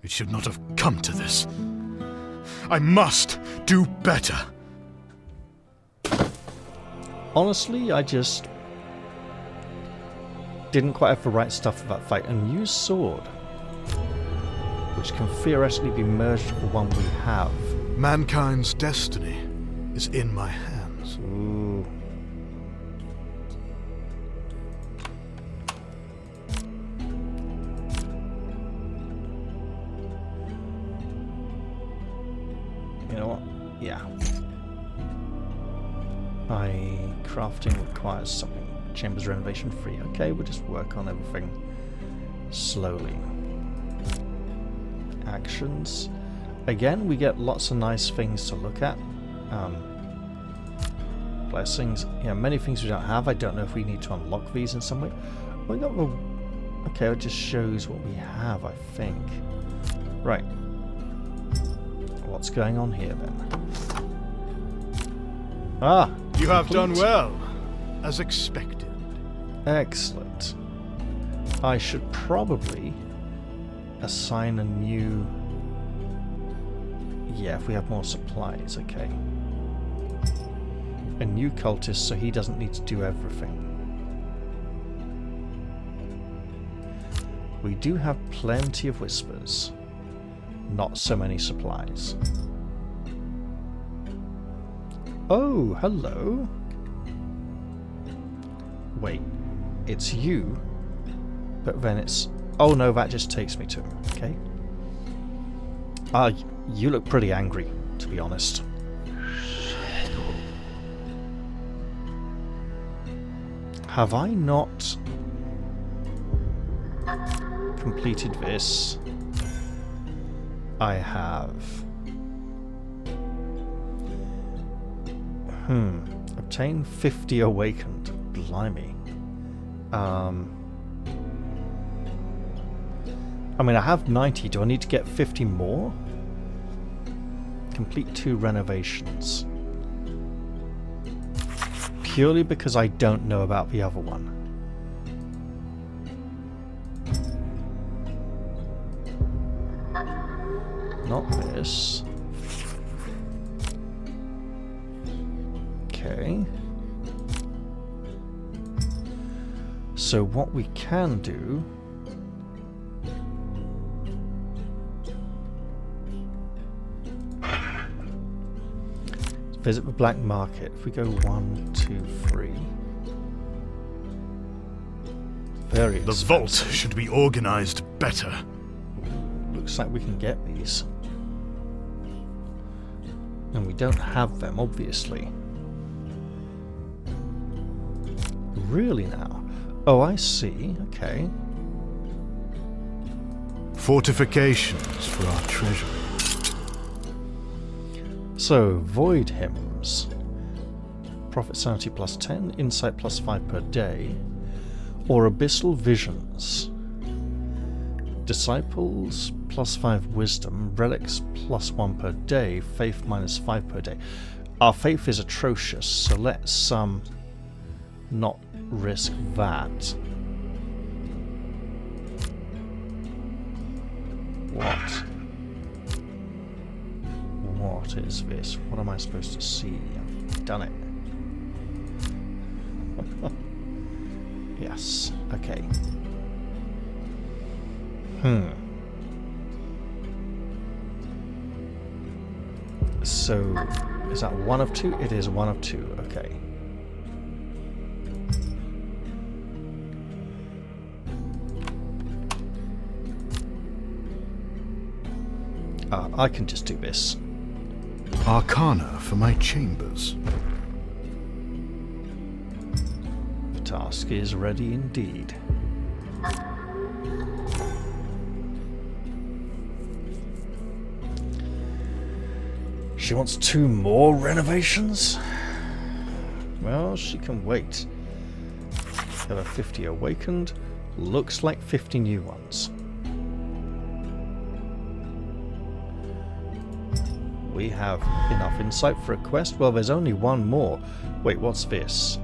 It should not have come to this. I must do better. Honestly, I just didn't quite have the right stuff for that fight and used sword, which can theoretically be merged with the one we have. Mankind's destiny is in my hands. Ooh. You know what? Yeah. Crafting requires something. Chambers renovation free. Okay, we'll just work on everything slowly. Actions. Again, we get lots of nice things to look at. Blessings. Yeah, many things we don't have. I don't know if we need to unlock these in some way. We got the... okay, it just shows what we have, I think. Right. What's going on here, then? Ah! You have done well, as expected. Excellent. I should probably assign a new... yeah, if we have more supplies, okay. A new cultist so he doesn't need to do everything. We do have plenty of whispers. Not so many supplies. Oh, hello. Wait, it's you, but then it's... oh no, that just takes me to him, okay. You look pretty angry, to be honest. Have I not completed this? I have. Obtain 50 awakened. Blimey. I mean, I have 90. Do I need to get 50 more? Complete 2 renovations. purely because I don't know about the other one. Not this. Okay. So what we can do... visit the black market. If we go 1, 2, 3. Very expensive. The vault should be organized better. Looks like we can get these. And we don't have them, obviously. Really now? Oh, I see. Okay. Fortifications for our treasury. So, Void Hymns. Prophet Sanity plus 10, Insight plus 5 per day. Or Abyssal Visions. Disciples plus 5 Wisdom, Relics plus 1 per day, Faith minus 5 per day. Our faith is atrocious, so let's not risk that. What? What is this? What am I supposed to see? I've done it. Yes, okay. So, is that 1 of 2? It is 1 of 2, okay. I can just do this. Arcana for my chambers. The task is ready indeed. She wants 2 more renovations? Well, she can wait. There are 50 awakened. Looks like 50 new ones. We have enough insight for a quest? Well, there's only 1 more. Wait, what's this?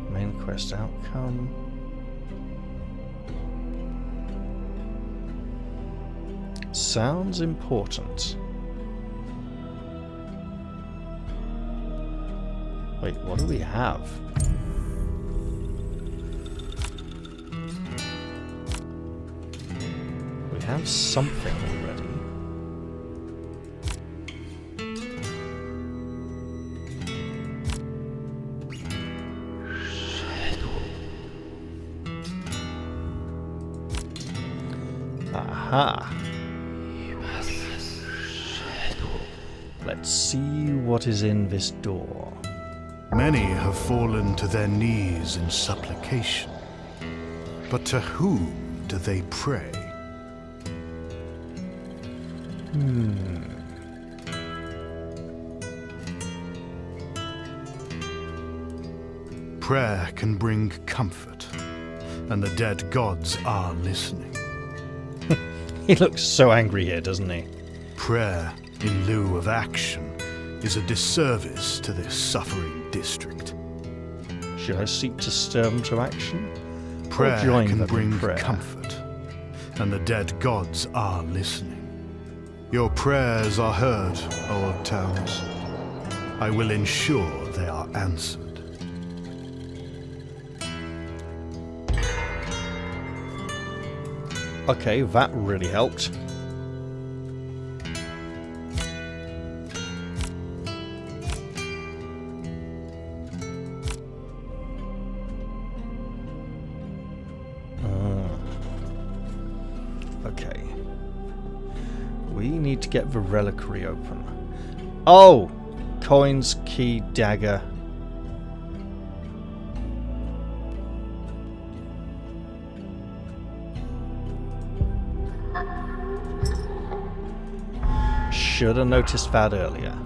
Main quest outcome. Sounds important. Wait, what do we have? We have something already. Aha! Let's see what is in this door. Many have fallen to their knees in supplication. But to whom do they pray? Prayer can bring comfort, and the dead gods are listening. He looks so angry here, doesn't he? Prayer in lieu of action is a disservice to this suffering district. Should I seek to stir them to action? Prayer join can them in bring prayer? comfort, and the dead gods are listening. Your prayers are heard, old towns. I will ensure they are answered. Okay, that really helped. Okay. We need to get the reliquary open. Oh! Coins, key, dagger. Should have noticed that earlier.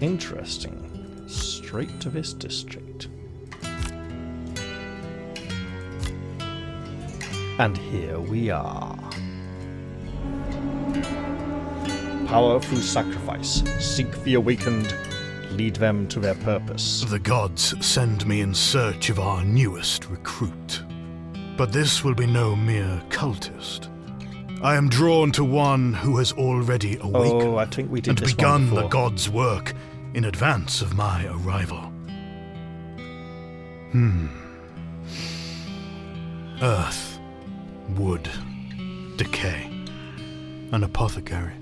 Interesting. Straight to this district. And here we are. Power through sacrifice. Seek the awakened. Lead them to their purpose. The gods send me in search of our newest recruit. But this will be no mere cultist. I am drawn to one who has already awakened Oh, I think we did and this begun one the before. gods' work in advance of my arrival. Earth, wood, decay, an apothecary.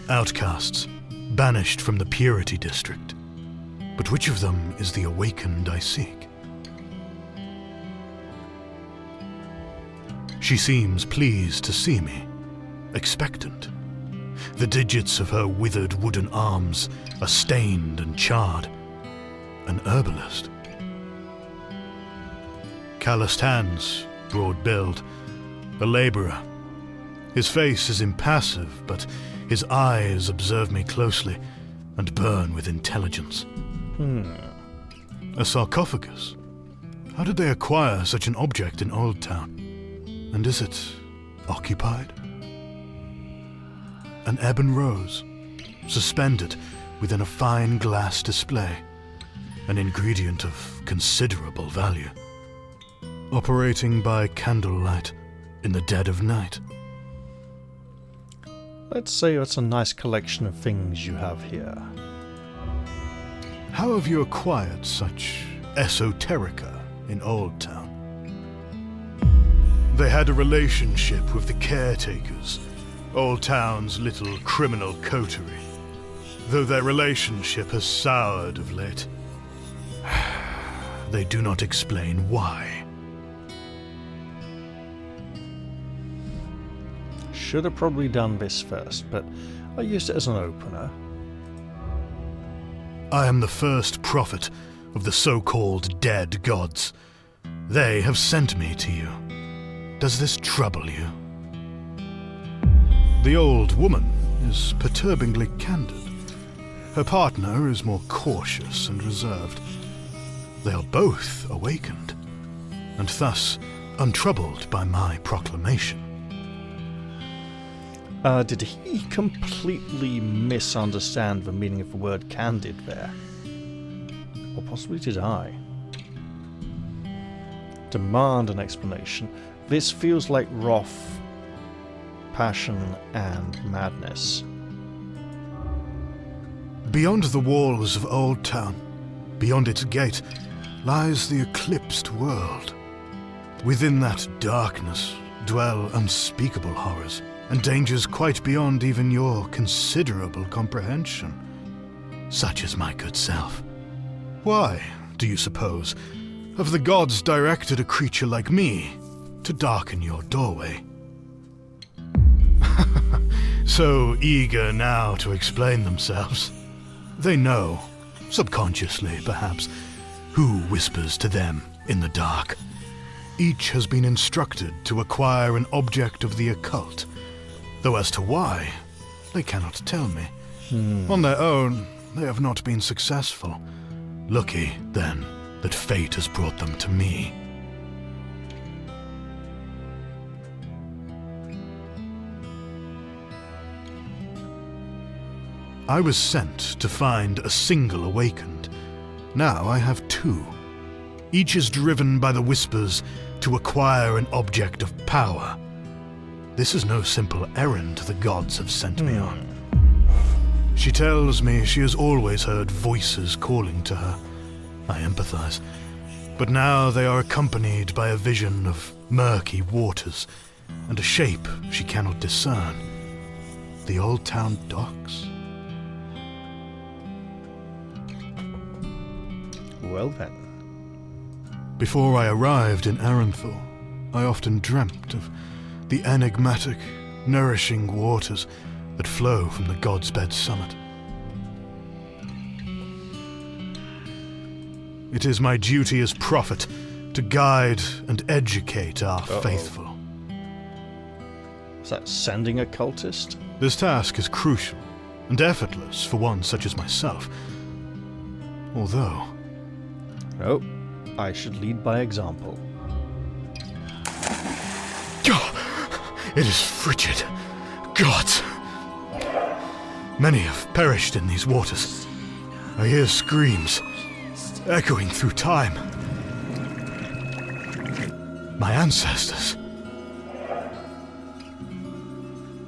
Outcasts, banished from the Purity District. But which of them is the awakened I seek? She seems pleased to see me, expectant. The digits of her withered wooden arms are stained and charred. An herbalist. Calloused hands, broad build, a labourer. His face is impassive, but his eyes observe me closely and burn with intelligence. A sarcophagus. How did they acquire such an object in Old Town? And is it occupied? An ebon rose, suspended within a fine glass display, an ingredient of considerable value. Operating by candlelight in the dead of night. Let's say it's a nice collection of things you have here. How have you acquired such esoterica in Old Town? They had a relationship with the caretakers, Old Town's little criminal coterie, though their relationship has soured of late. They do not explain why. Should have probably done this first, but I used it as an opener. I am the first prophet of the so-called dead gods. They have sent me to you. Does this trouble you? The old woman is perturbingly candid. Her partner is more cautious and reserved. They are both awakened, and thus untroubled by my proclamation. Did he completely misunderstand the meaning of the word candid there? Or possibly did I? Demand an explanation. This feels like wrath, passion, and madness. Beyond the walls of Old Town, beyond its gate, lies the eclipsed world. Within that darkness dwell unspeakable horrors, and dangers quite beyond even your considerable comprehension. Such is my good self. Why, do you suppose, have the gods directed a creature like me to darken your doorway? So eager now to explain themselves. They know, subconsciously perhaps, who whispers to them in the dark. Each has been instructed to acquire an object of the occult, though as to why, they cannot tell me. On their own, they have not been successful. Lucky, then, that fate has brought them to me. I was sent to find a single awakened. Now I have two. Each is driven by the whispers to acquire an object of power. This is no simple errand the gods have sent me on. She tells me she has always heard voices calling to her. I empathize. But now they are accompanied by a vision of murky waters and a shape she cannot discern. The Old Town docks? Well then. Before I arrived in Aranthor, I often dreamt of the enigmatic, nourishing waters that flow from the God's Bed summit. It is my duty as prophet to guide and educate our faithful. Is that sending a cultist? This task is crucial and effortless for one such as myself. Although... Oh, I should lead by example. It is frigid. Gods! Many have perished in these waters. I hear screams echoing through time. My ancestors.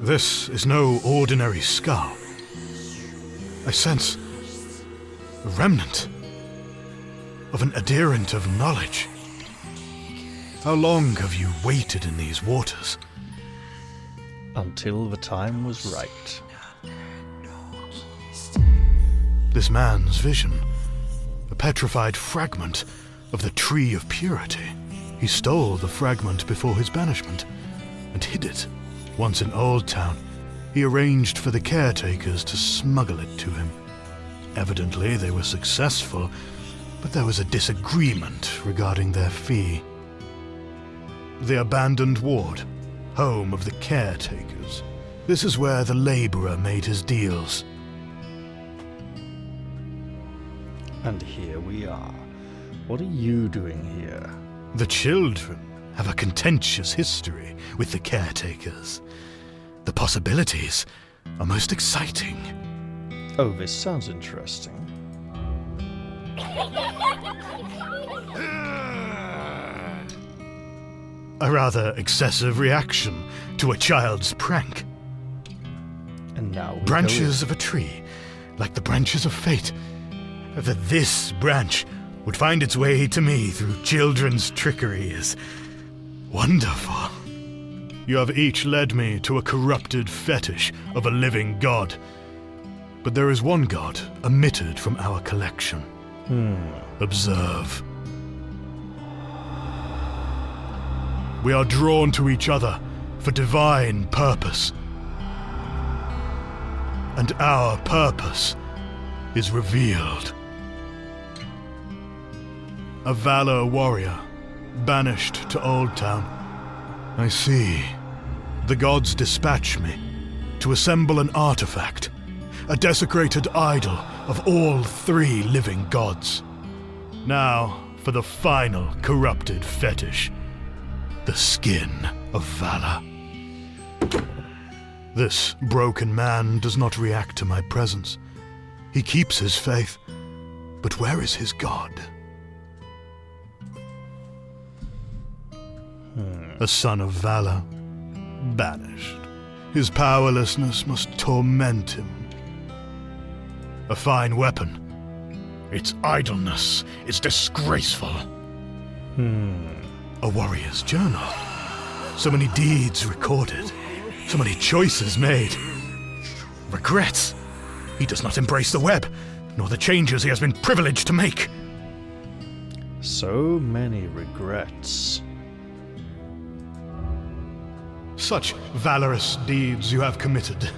This is no ordinary skull. I sense a remnant of an adherent of knowledge. How long have you waited in these waters? Until the time was right. This man's vision, a petrified fragment of the Tree of Purity. He stole the fragment before his banishment and hid it. Once in Old Town, he arranged for the caretakers to smuggle it to him. Evidently, they were successful, but there was a disagreement regarding their fee. The abandoned ward, home of the caretakers. This is where the laborer made his deals. And here we are. What are you doing here? The children have a contentious history with the caretakers. The possibilities are most exciting. Oh, this sounds interesting. A rather excessive reaction to a child's prank. And now we Branches of a tree, like the branches of fate. That this branch would find its way to me through children's trickery is wonderful. You have each led me to a corrupted fetish of a living god. But there is one god omitted from our collection. Observe. We are drawn to each other for divine purpose. And our purpose is revealed. A valor warrior, banished to Old Town. I see. The gods dispatch me to assemble an artifact, a desecrated idol of all three living gods. Now, for the final corrupted fetish, the skin of valor. This broken man does not react to my presence. He keeps his faith, but where is his god? A son of valor, banished. His powerlessness must torment him. A fine weapon. Its idleness is disgraceful. A warrior's journal. So many deeds recorded. So many choices made. Regrets. He does not embrace the web, nor the changes he has been privileged to make. So many regrets. Such valorous deeds you have committed,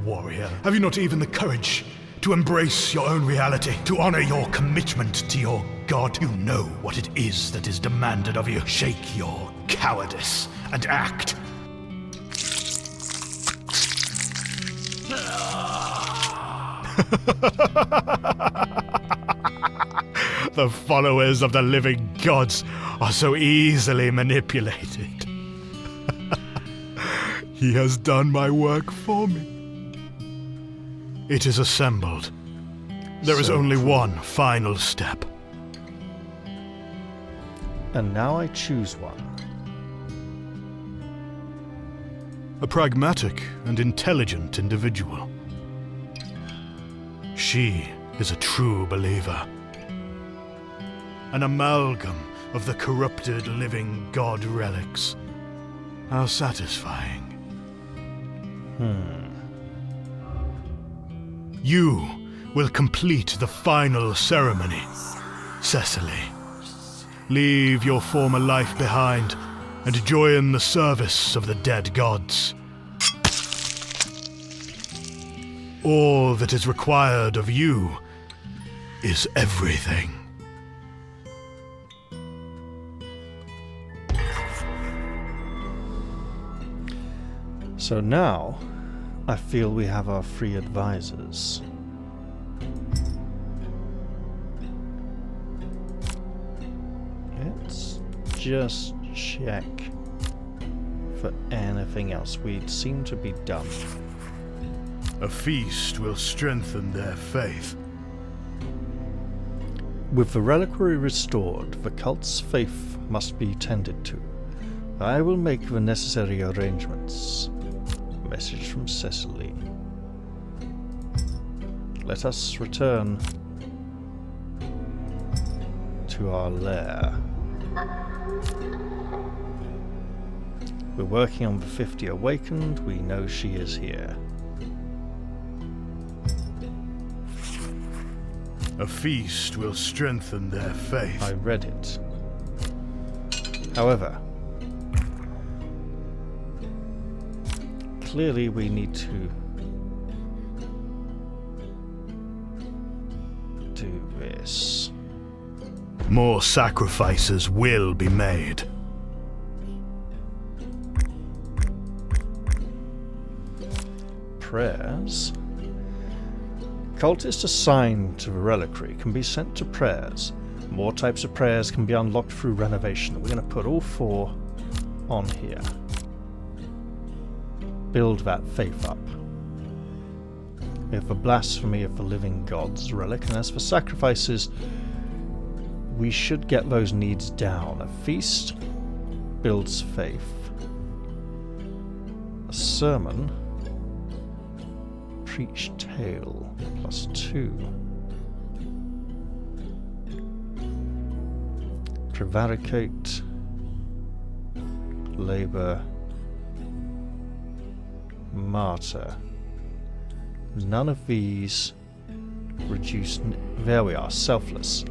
warrior. Have you not even the courage to embrace your own reality, to honor your commitment to your god? You know what it is that is demanded of you. Shake your cowardice and act. The followers of the living gods are so easily manipulated. He has done my work for me. It is assembled. There is only one final step. And now I choose one. A pragmatic and intelligent individual. She is a true believer. An amalgam of the corrupted living god relics. How satisfying. You will complete the final ceremony, Cecily. Leave your former life behind and join the service of the dead gods. All that is required of you is everything. So now, I feel we have our free advisors. Let's just check for anything else. We seem to be done. A feast will strengthen their faith. With the reliquary restored, the cult's faith must be tended to. I will make the necessary arrangements. Message from Cecily. Let us return to our lair. We're working on the 50 awakened. We know she is here. A feast will strengthen their faith. I read it. However, clearly we need to do this. More sacrifices will be made. Prayers. Cultists assigned to the reliquary can be sent to prayers. More types of prayers can be unlocked through renovation. We're going to put all 4 on here. Build that faith up. We have the blasphemy of the living gods relic, and as for sacrifices, we should get those needs down. A feast builds faith. A sermon, preach tale, +2. Prevaricate, labor, martyr. None of these reduce. There we are, selfless.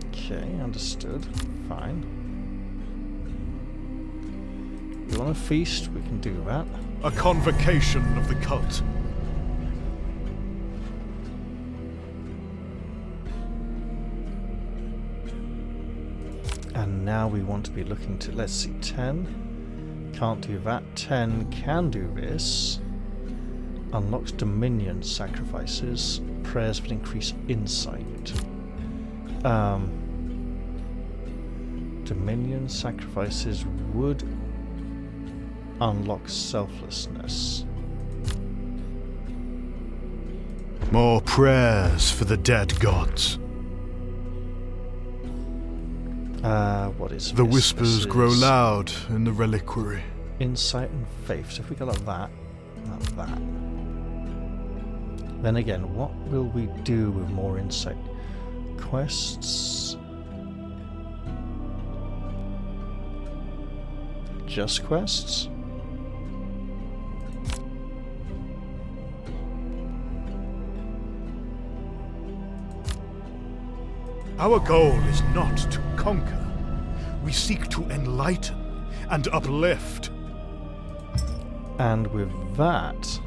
Okay, understood. Fine. You want a feast? We can do that. A convocation of the cult. And now we want to be looking to, let's see, 10. Can't do that. 10 can do this. Unlocks Dominion sacrifices. Prayers that increase insight. Dominion sacrifices would unlock selflessness. More prayers for the dead gods. What is The this? whispers This grow is loud in the reliquary. Insight and faith. So if we go like that, like that. Then again, what will we do with more insight? Quests. Just quests? Our goal is not to conquer. We seek to enlighten and uplift. And with that,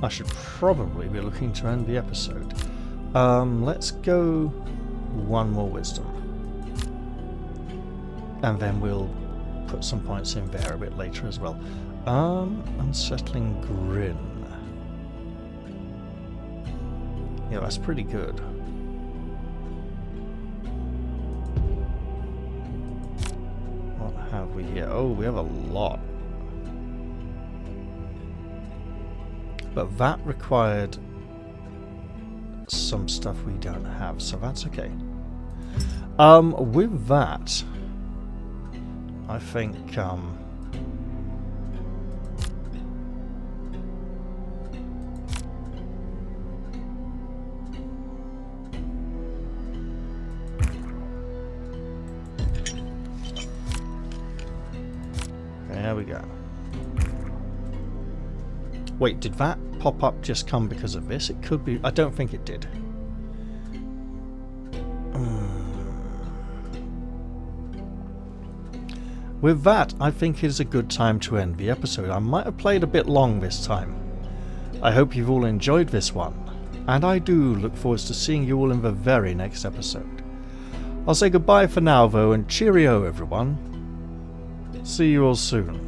I should probably be looking to end the episode. Let's go 1 more wisdom. And then we'll put some points in there a bit later as well. Unsettling grin. Yeah, that's pretty good. What have we here? Oh, we have a lot. But that required some stuff we don't have, so that's okay. With that, I think there we go. Wait, did that pop-up just come because of this? It could be. I don't think it did. With that, I think it is a good time to end the episode. I might have played a bit long this time. I hope you've all enjoyed this one, and I do look forward to seeing you all in the very next episode. I'll say goodbye for now though, and cheerio everyone. See you all soon.